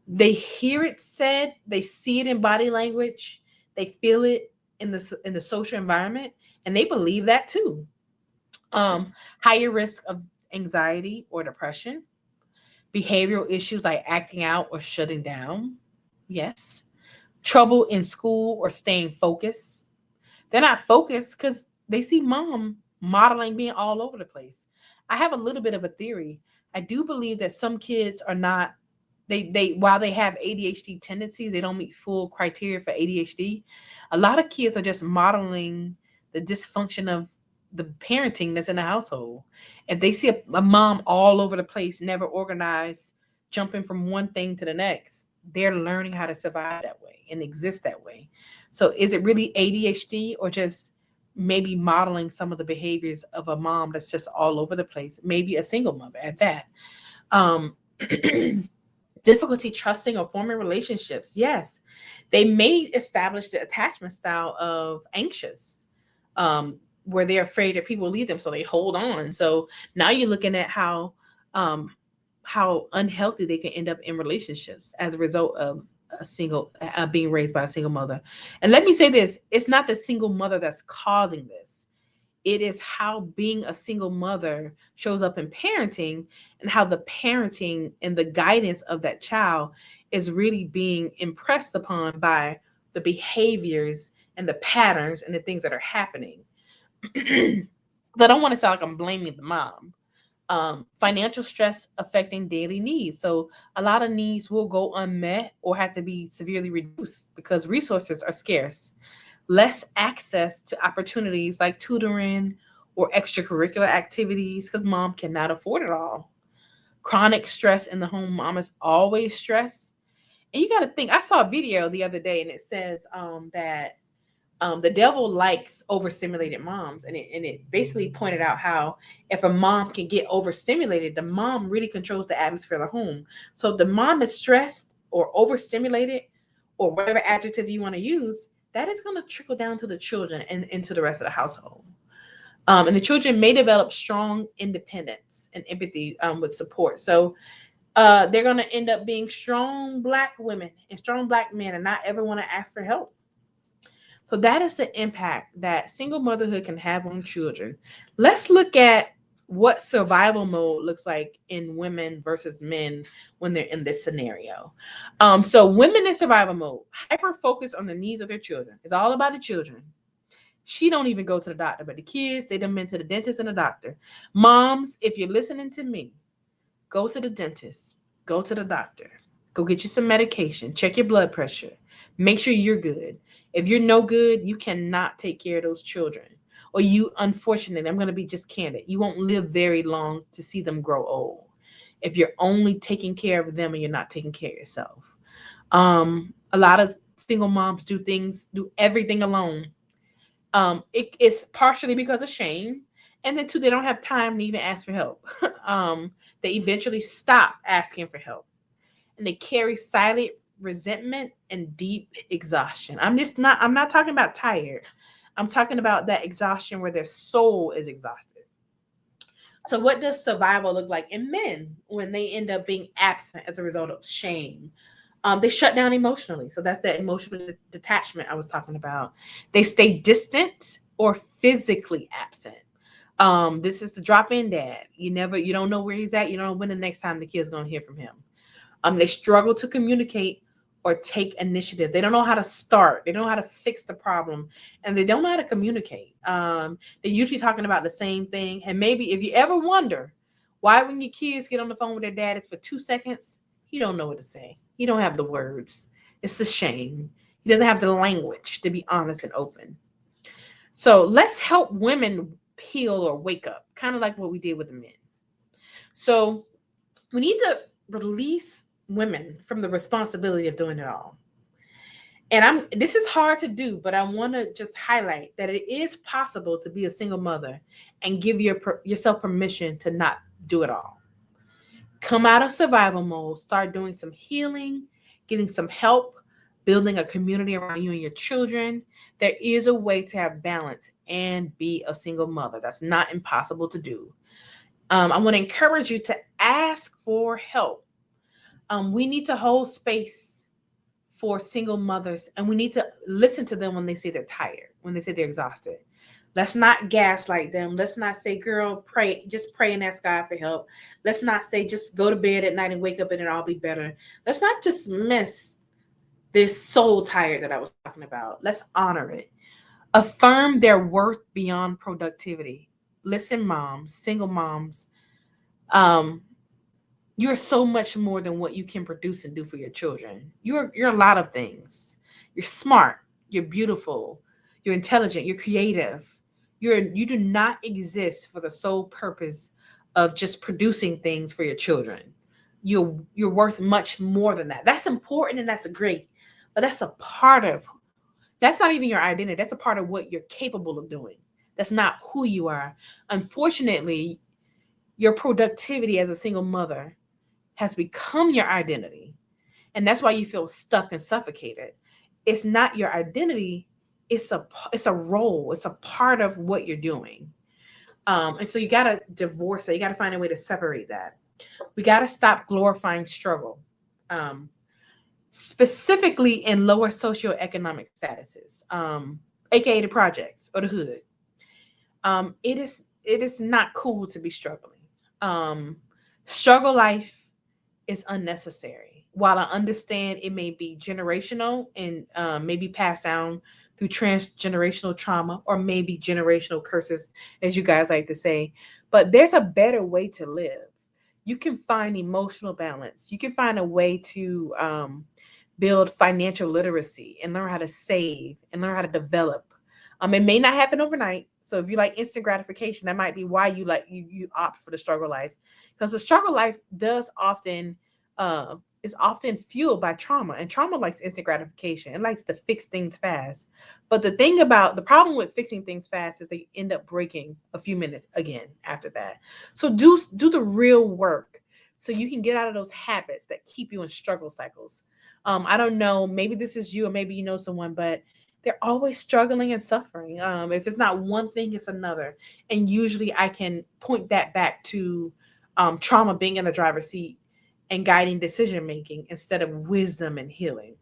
they hear it said, they see it in body language, they feel it in the social environment, and they believe that too. Higher risk of anxiety or depression, behavioral issues like acting out or shutting down. Yes. Trouble in school or staying focused. They're not focused because they see mom modeling being all over the place. I have a little bit of a theory. I do believe that some kids are not, they while they have ADHD tendencies, they don't meet full criteria for ADHD. A lot of kids are just modeling the dysfunction of the parenting that's in the household. If they see a mom all over the place, never organized, jumping from one thing to the next, they're learning how to survive that way and exist that way. So is it really ADHD or just maybe modeling some of the behaviors of a mom that's just all over the place? Maybe a single mother at that. Um, difficulty trusting or forming relationships. Yes, they may establish the attachment style of anxious, where they're afraid that people leave them, so they hold on. So now you're looking at how unhealthy they can end up in relationships as a result of a single being raised by a single mother. And let me say this, it's not the single mother that's causing this. It is how being a single mother shows up in parenting, and how the parenting and the guidance of that child is really being impressed upon by the behaviors and the patterns and the things that are happening. I don't want to sound like I'm blaming the mom. Financial stress affecting daily needs. So a lot of needs will go unmet or have to be severely reduced because resources are scarce. Less access to opportunities like tutoring or extracurricular activities because mom cannot afford it all. Chronic stress in the home. Mom is always stressed. And you got to think, I saw a video the other day and it says that the devil likes overstimulated moms, and it basically pointed out how if a mom can get overstimulated, the mom really controls the atmosphere of the home. So if the mom is stressed or overstimulated, or whatever adjective you want to use, that is going to trickle down to the children and into the rest of the household. And the children may develop strong independence and empathy with support. So they're going to end up being strong Black women and strong Black men and not ever want to ask for help. So that is the impact that single motherhood can have on children. Let's look at what survival mode looks like in women versus men when they're in this scenario. So women in survival mode, hyper focused on the needs of their children. It's all about the children. She don't even go to the doctor, but the kids, they done been to the dentist and the doctor. Moms, if you're listening to me, go to the dentist, go to the doctor, go get you some medication, check your blood pressure, make sure you're good. If you're no good, you cannot take care of those children. Or you, unfortunately, I'm going to be just candid, you won't live very long to see them grow old. if you're only taking care of them and you're not taking care of yourself. A lot of single moms do everything alone. It's partially because of shame, and then two, they don't have time to even ask for help. They eventually stop asking for help, and they carry silent resentment and deep exhaustion. I'm not talking about tired. I'm talking about that exhaustion where their soul is exhausted. So, what does survival look like in men when they end up being absent as a result of shame? They shut down emotionally. So, that's that emotional detachment I was talking about. They stay distant or physically absent. This is the drop in dad. You don't know where he's at. You don't know when the next time the kid's going to hear from him. They struggle to communicate or take initiative. They don't know how to start. They don't know how to fix the problem, and they don't know how to communicate. They're usually talking about the same thing. And maybe if you ever wonder why when your kids get on the phone with their dad, it's for 2 seconds, he don't know what to say. He don't have the words. It's a shame. He doesn't have the language to be honest and open. So let's help women heal or wake up, kind of like what we did with the men. So we need to release women from the responsibility of doing it all. And this is hard to do, but I want to just highlight that it is possible to be a single mother and give yourself permission to not do it all. Come out of survival mode, start doing some healing, getting some help, building a community around you and your children. There is a way to have balance and be a single mother. That's not impossible to do. I want to encourage you to ask for help. We need to hold space for single mothers, and we need to listen to them when they say they're tired, when they say they're exhausted. Let's not gaslight them. Let's not say, girl, just pray and ask God for help. Let's not say, just go to bed at night and wake up and it'll all be better. Let's not dismiss this soul tired that I was talking about. Let's honor it. Affirm their worth beyond productivity. Listen, moms, single moms, um, you're so much more than what you can produce and do for your children. You're a lot of things. You're smart, you're beautiful, you're intelligent, you're creative. You do not exist for the sole purpose of just producing things for your children. You're worth much more than that. That's important and that's great, but that's not even your identity. That's a part of what you're capable of doing. That's not who you are. Unfortunately, your productivity as a single mother has become your identity. And that's why you feel stuck and suffocated. It's not your identity. It's a role. It's a part of what you're doing. And so you got to divorce it. You got to find a way to separate that. We got to stop glorifying struggle, specifically in lower socioeconomic statuses, aka the projects or the hood. It is not cool to be struggling. Struggle life is unnecessary. While I understand it may be generational and maybe passed down through transgenerational trauma or maybe generational curses, as you guys like to say, but there's a better way to live. You can find emotional balance. You can find a way to build financial literacy and learn how to save and learn how to develop. It may not happen overnight. So if you like instant gratification, that might be why you opt for the struggle life, because the struggle life is often fueled by trauma, and trauma likes instant gratification. It likes to fix things fast. But the problem with fixing things fast is they end up breaking a few minutes again after that. So do the real work so you can get out of those habits that keep you in struggle cycles. I don't know, maybe this is you or maybe you know someone, but they're always struggling and suffering. If it's not one thing, it's another. And usually I can point that back to trauma being in the driver's seat and guiding decision making instead of wisdom and healing.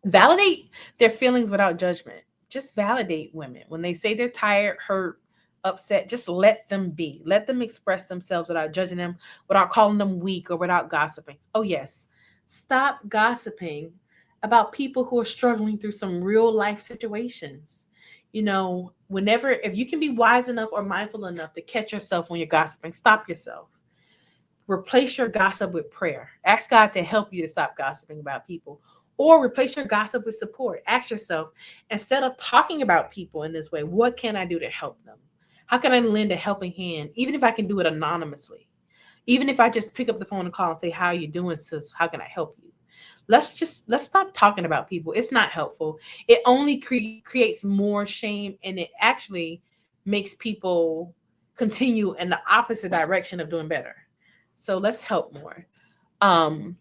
Validate their feelings without judgment. Just validate women. When they say they're tired, hurt, upset, just let them be. Let them express themselves without judging them, without calling them weak or without gossiping. Oh, yes. Stop gossiping about people who are struggling through some real life situations. If you can be wise enough or mindful enough to catch yourself when you're gossiping, stop yourself. Replace your gossip with prayer. Ask God to help you to stop gossiping about people, or replace your gossip with support. Ask yourself, instead of talking about people in this way, what can I do to help them? How can I lend a helping hand, even if I can do it anonymously? Even if I just pick up the phone and call and say, how are you doing, sis? How can I help you? Let's stop talking about people. It's not helpful. It only creates more shame, and it actually makes people continue in the opposite direction of doing better. So let's help more. Um,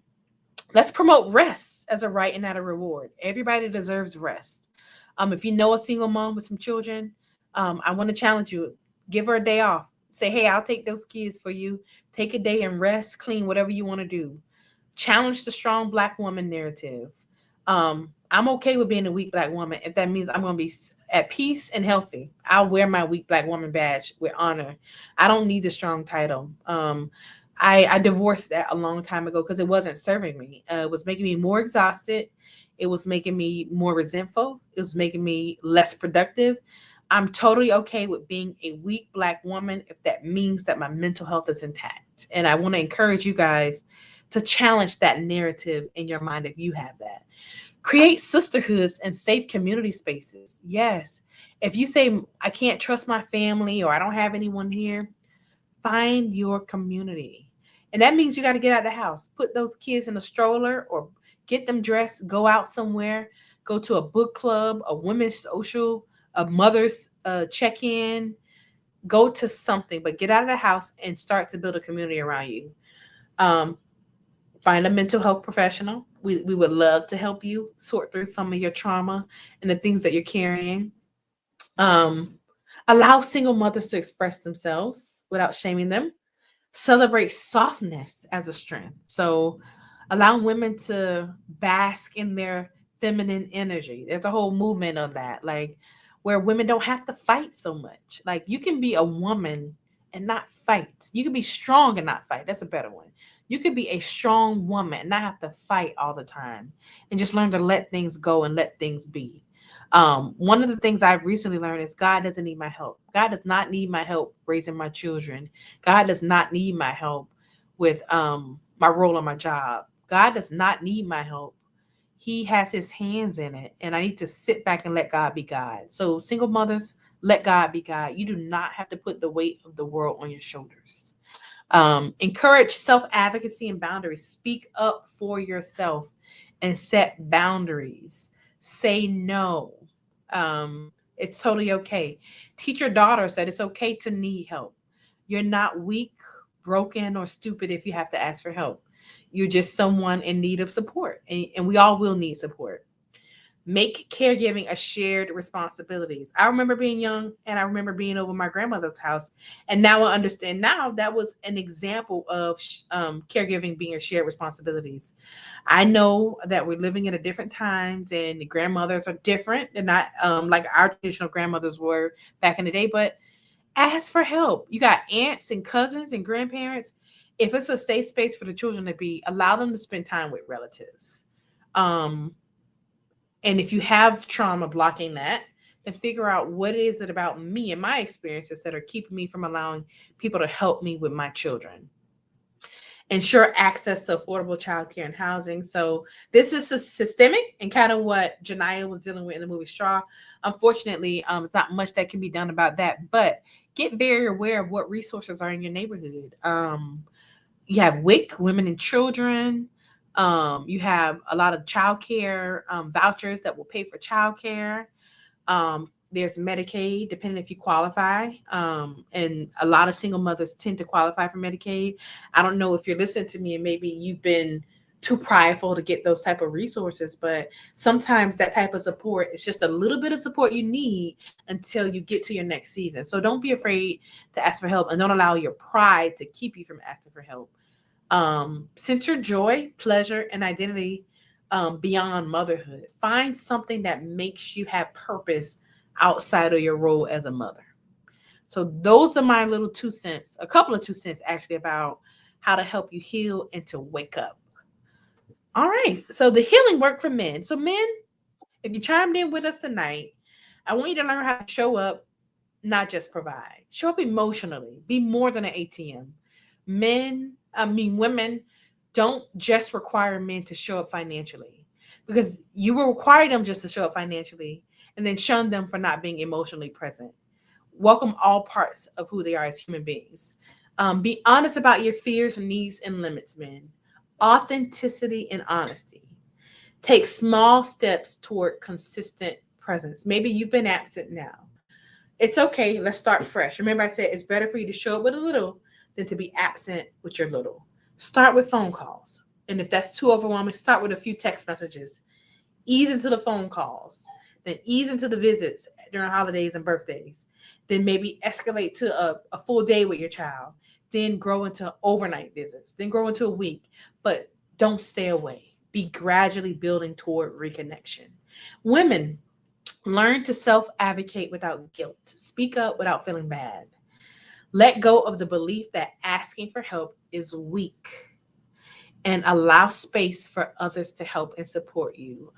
let's promote rest as a right and not a reward. Everybody deserves rest. If you know a single mom with some children, I want to challenge you. Give her a day off. Say, hey, I'll take those kids for you. Take a day and rest, clean, whatever you want to do. Challenge the strong Black woman narrative. I'm okay with being a weak Black woman if that means I'm going to be at peace and healthy. I'll wear my weak Black woman badge with honor. I don't need the strong title. I divorced that a long time ago because it wasn't serving me. It was making me more exhausted. It was making me more resentful. It was making me less productive. I'm totally okay with being a weak Black woman if that means that my mental health is intact. And I want to encourage you guys to challenge that narrative in your mind if you have that. Create sisterhoods and safe community spaces. Yes. If you say, I can't trust my family or I don't have anyone here, find your community. And that means you got to get out of the house, put those kids in a stroller or get them dressed, go out somewhere, go to a book club, a women's social, a mother's check-in, go to something, but get out of the house and start to build a community around you. Um, Find a mental health professional. We would love to help you sort through some of your trauma and the things that you're carrying. Um, Allow single mothers to express themselves without shaming them. Celebrate softness as a strength. So allow women to bask in their feminine energy. There's a whole movement of that, like where women don't have to fight so much. Like you can be a woman and not fight. You can be strong and not fight. That's a better one. You could be a strong woman and not have to fight all the time and just learn to let things go and let things be. One of the things I've recently learned is God doesn't need my help. God does not need my help raising my children. God does not need my help with my role on my job. God does not need my help. He has his hands in it, and I need to sit back and let God be God. So, single mothers, let God be God. You do not have to put the weight of the world on your shoulders. Encourage self advocacy and boundaries. Speak up for yourself and set boundaries. Say no. It's totally okay. Teach your daughters that it's okay to need help. You're not weak, broken, or stupid if you have to ask for help. You're just someone in need of support, and we all will need support. Make caregiving a shared responsibilities. I remember being young and I remember being over my grandmother's house. And now I understand now that was an example of caregiving being a shared responsibilities. I know that we're living in a different times and the grandmothers are different. They're not like our traditional grandmothers were back in the day, but ask for help. You got aunts and cousins and grandparents. If it's a safe space for the children to be, allow them to spend time with relatives. Um, and if you have trauma blocking that, then figure out what it is that about me and my experiences that are keeping me from allowing people to help me with my children. Ensure access to affordable childcare and housing. So this is systemic and kind of what Janiyah was dealing with in the movie Straw. Unfortunately, it's not much that can be done about that, but get very aware of what resources are in your neighborhood. You have WIC, Women and Children. You have a lot of childcare vouchers that will pay for childcare. There's Medicaid, depending if you qualify. And a lot of single mothers tend to qualify for Medicaid. I don't know if you're listening to me and maybe you've been too prideful to get those type of resources, but sometimes that type of support is just a little bit of support you need until you get to your next season. So don't be afraid to ask for help and don't allow your pride to keep you from asking for help. Center joy, pleasure, and identity beyond motherhood. Find something that makes you have purpose outside of your role as a mother. So those are my little 2 cents, a couple of 2 cents actually, about how to help you heal and to wake up. All right. So the healing work for men. So men, if you chimed in with us tonight, I want you to learn how to show up, not just provide. Show up emotionally. Be more than an ATM. Women don't just require men to show up financially, because you will require them just to show up financially and then shun them for not being emotionally present. Welcome all parts of who they are as human beings. Be honest about your fears, needs, and limits, men. Authenticity and honesty. Take small steps toward consistent presence. Maybe you've been absent now. It's okay. Let's start fresh. Remember, I said it's better for you to show up with a little than to be absent with your little. Start with phone calls. And if that's too overwhelming, start with a few text messages. Ease into the phone calls, then ease into the visits during holidays and birthdays. Then maybe escalate to a full day with your child. Then grow into overnight visits. Then grow into a week. But don't stay away. Be gradually building toward reconnection. Women, learn to self advocate without guilt. Speak up without feeling bad. Let go of the belief that asking for help is weak and allow space for others to help and support you.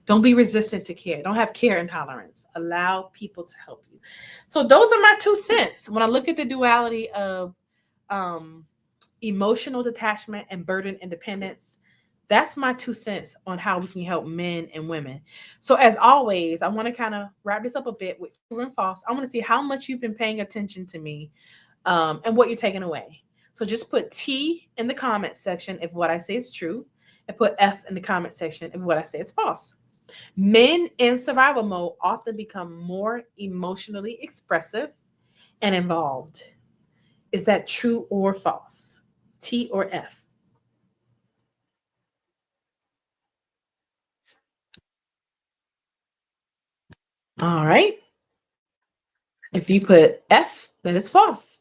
Don't be resistant to care. Don't have care intolerance. Allow people to help you. So those are my 2 cents. When I look at the duality of um, emotional detachment and burden independence, that's my 2 cents on how we can help men and women. So as always, I want to kind of wrap this up a bit with true and false. I want to see how much you've been paying attention to me, and what you're taking away. So just put T in the comment section if what I say is true, and put F in the comment section if what I say is false. Men in survival mode often become more emotionally expressive and involved. Is that true or false? T or F? All right. If you put F, then it's false.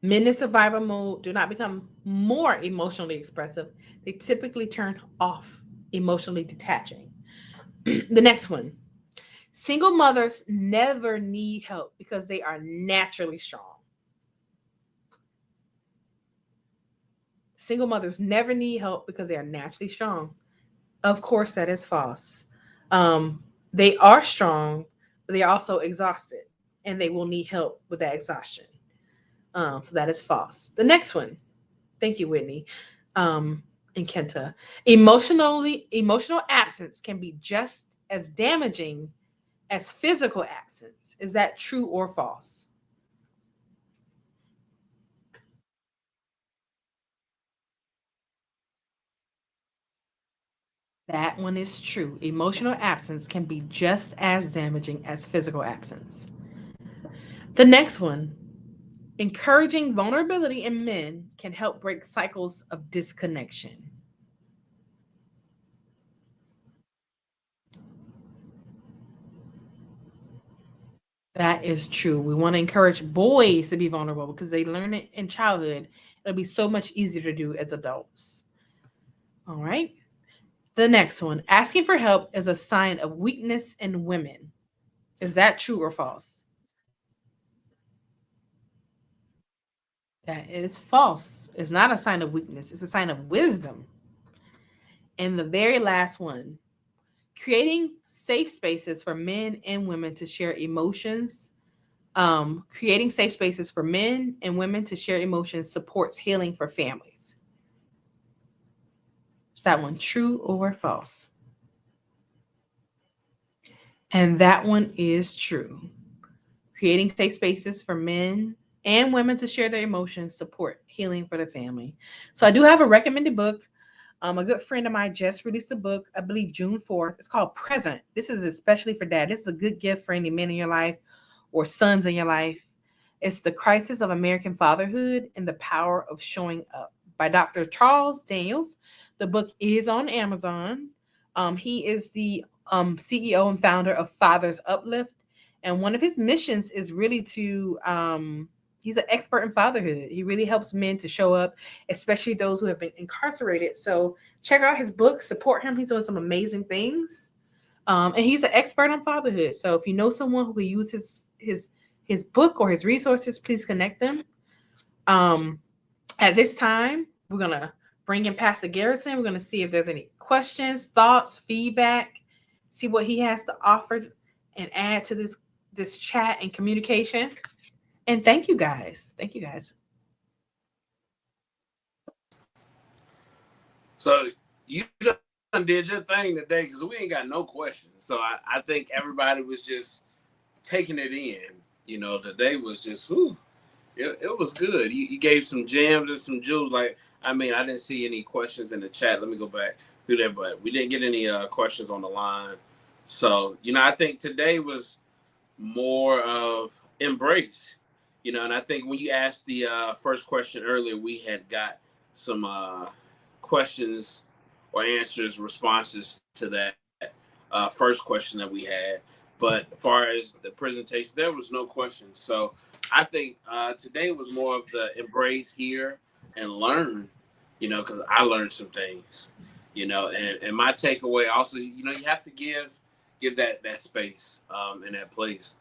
Men in survival mode do not become more emotionally expressive. They typically turn off, emotionally detaching. The next one. Single mothers never need help because they are naturally strong. Single mothers never need help because they are naturally strong. Of course, that is false. Um, they are strong, but they are also exhausted, and they will need help with that exhaustion. So that is false. The next one. Thank you, Whitney, and Kenta. Emotional absence can be just as damaging as physical absence. Is that true or false? That one is true. Emotional absence can be just as damaging as physical absence. The next one, encouraging vulnerability in men can help break cycles of disconnection. That is true. We want to encourage boys to be vulnerable because they learn it in childhood. It'll be so much easier to do as adults. All right. The next one, asking for help is a sign of weakness in women. Is that true or false? That is false. It's not a sign of weakness, it's a sign of wisdom. And the very last one, creating safe spaces for men and women to share emotions. Creating safe spaces for men and women to share emotions supports healing for families. Is that one true or false? And that one is true. Creating safe spaces for men and women to share their emotions support healing for the family. So I do have a recommended book. A good friend of mine just released a book, I believe June 4th. It's called Present. This is especially for dad. This is a good gift for any men in your life or sons in your life. It's The Crisis of American Fatherhood and the Power of Showing Up by Dr. Charles Daniels. The book is on Amazon. He is the CEO and founder of Fathers Uplift. And one of his missions is really to, he's an expert in fatherhood. He really helps men to show up, especially those who have been incarcerated. So check out his book, support him. He's doing some amazing things. And he's an expert on fatherhood. So if you know someone who could use his book or his resources, please connect them. At this time, we're gonna bring in Pastor Garrison. We're gonna see if there's any questions, thoughts, feedback, see what he has to offer and add to this chat and communication. And thank you guys. Thank you guys. So you done did your thing today because we ain't got no questions. So I think everybody was just taking it in. You know, today was just, whew, It was good. You gave some gems and some jewels. Like, I mean, I didn't see any questions in the chat. Let me go back through there, but we didn't get any questions on the line. So, I think today was more of embrace, and I think when you asked the first question earlier, we had got some questions or answers, responses to that first question that we had. But as far as the presentation, there was no questions. So I think today was more of the embrace here and learn, because I learned some things, and my takeaway also, you have to give that space and that place.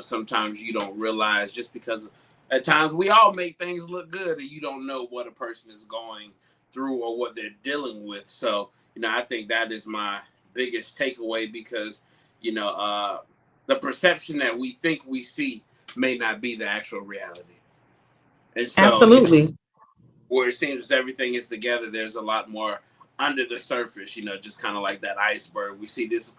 Sometimes you don't realize just because at times we all make things look good and you don't know what a person is going through or what they're dealing with. So, I think that is my biggest takeaway because, you know, uh, the perception that we think we see may not be the actual reality. And so, Absolutely. where it seems everything is together, there's a lot more under the surface, just kind of like that iceberg. We see this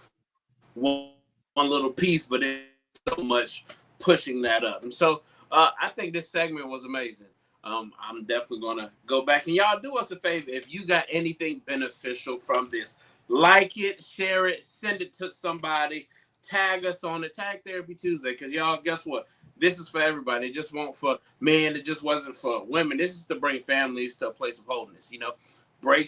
one little piece, but it's so much pushing that up. And so I think this segment was amazing. I'm definitely going to go back. And y'all do us a favor. If you got anything beneficial from this, like it, share it, send it to somebody, tag us on it, Tag Therapy Tuesday. Because y'all, guess what? This is for everybody. It just won't for men. It just wasn't for women. This is to bring families to a place of wholeness. Bring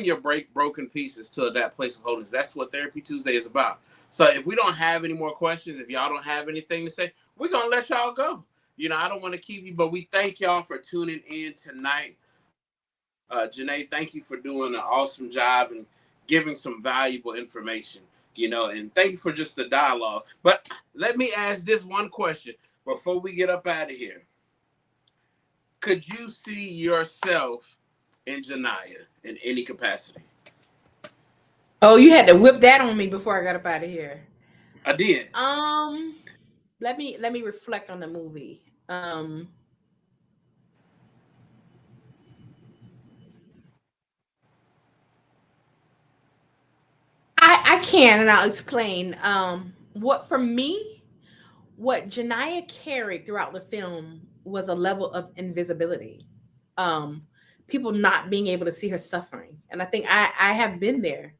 your broken pieces to that place of wholeness. That's what Therapy Tuesday is about. So if we don't have any more questions, if y'all don't have anything to say, we're going to let y'all go. I don't want to keep you, but we thank y'all for tuning in tonight. Janae, thank you for doing an awesome job and giving some valuable information, and thank you for just the dialogue. But let me ask this one question before we get up out of here. Could you see yourself in Janaya in any capacity? Oh, you had to whip that on me before I got up out of here. I did. Let me reflect on the movie. I can, and I'll explain. What for me, what Janaya carried throughout the film was a level of invisibility. Um, People not being able to see her suffering, and I think I have been there.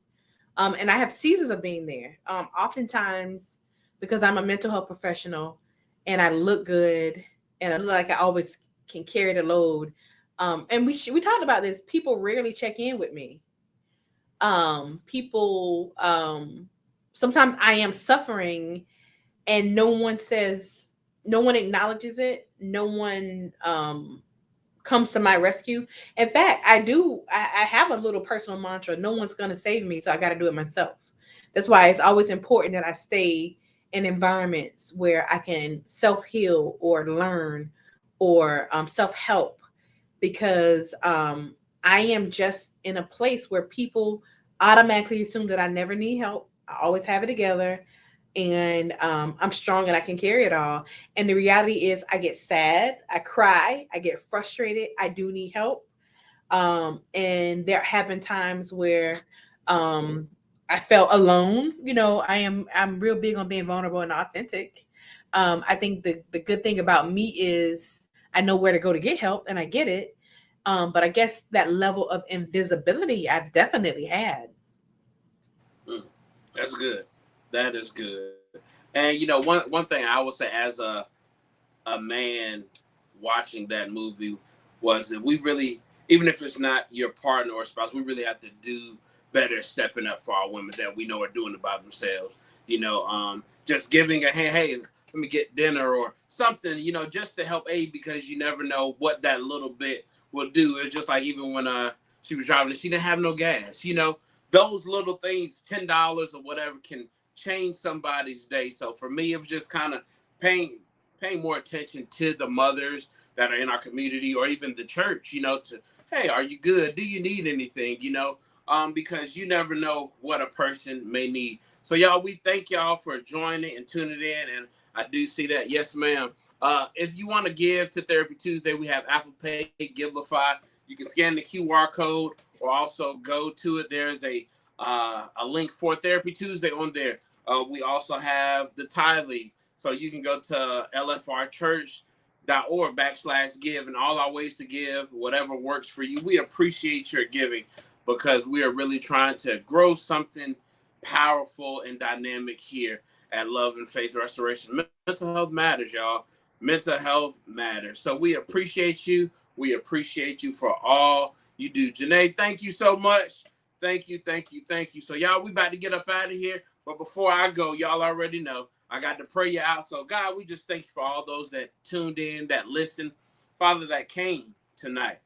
And I have seasons of being there. Oftentimes, because I'm a mental health professional, and I look good, and I look like I always can carry the load. And we talked about this. People rarely check in with me. People sometimes I am suffering and no one acknowledges it, no one comes to my rescue. In fact, I have a little personal mantra: no one's going to save me, so I got to do it myself. That's why it's always important that I stay in environments where I can self heal or learn or self help, because I am just in a place where people automatically assume that I never need help. I always have it together, and I'm strong and I can carry it all. And the reality is, I get sad, I cry, I get frustrated. I do need help, and there have been times where um, I felt alone. I'm real big on being vulnerable and authentic. I think the good thing about me is I know where to go to get help, and I get it. But I guess that level of invisibility I've definitely had. Mm, that's good. That is good. And one thing I will say as a man watching that movie was that we really, even if it's not your partner or spouse, we really have to do better stepping up for our women that we know are doing it by themselves. Just giving a hand, hey, let me get dinner or something, just to help aid, because you never know what that little bit will do. It's just like even when she was driving and she didn't have no gas, those little things, $10 or whatever, can change somebody's day. So for me, it was just kind of paying more attention to the mothers that are in our community or even the church, to, hey, are you good? Do you need anything? Because you never know what a person may need. So y'all, we thank y'all for joining and tuning in. And I do see that. Yes, ma'am. If you want to give to Therapy Tuesday, we have Apple Pay, Givelify. You can scan the QR code or also go to it. There's a link for Therapy Tuesday on there. We also have the tithing. So you can go to disconnection.org/give, and all our ways to give, whatever works for you. We appreciate your giving because we are really trying to grow something powerful and dynamic here at Love and Faith Restoration. Mental health matters, y'all. Mental health matters. So we appreciate you. We appreciate you for all you do. Janae, thank you so much. Thank you, thank you, thank you. So, y'all, we about to get up out of here. But before I go, y'all already know I got to pray you out. So, God, we just thank you for all those that tuned in, that listened, Father, that came tonight.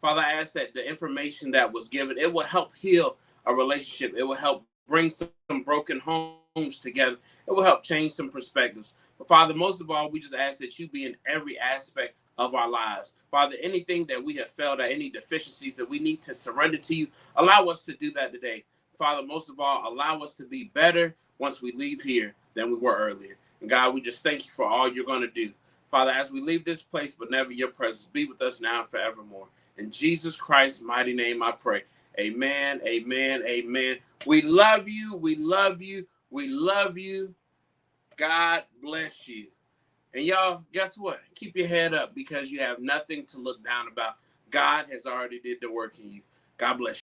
Father, I ask that the information that was given, it will help heal a relationship. It will help bring some broken homes together. It will help change some perspectives. But Father, most of all, we just ask that you be in every aspect of our lives. Father, anything that we have failed at, any deficiencies that we need to surrender to you, allow us to do that today. Father, most of all, allow us to be better once we leave here than we were earlier. And God, we just thank you for all you're going to do. Father, as we leave this place, but never your presence, be with us now and forevermore. In Jesus Christ's mighty name I pray. Amen, amen, amen. We love you. We love you. We love you. God bless you. And y'all, guess what? Keep your head up because you have nothing to look down about. God has already did the work in you. God bless you.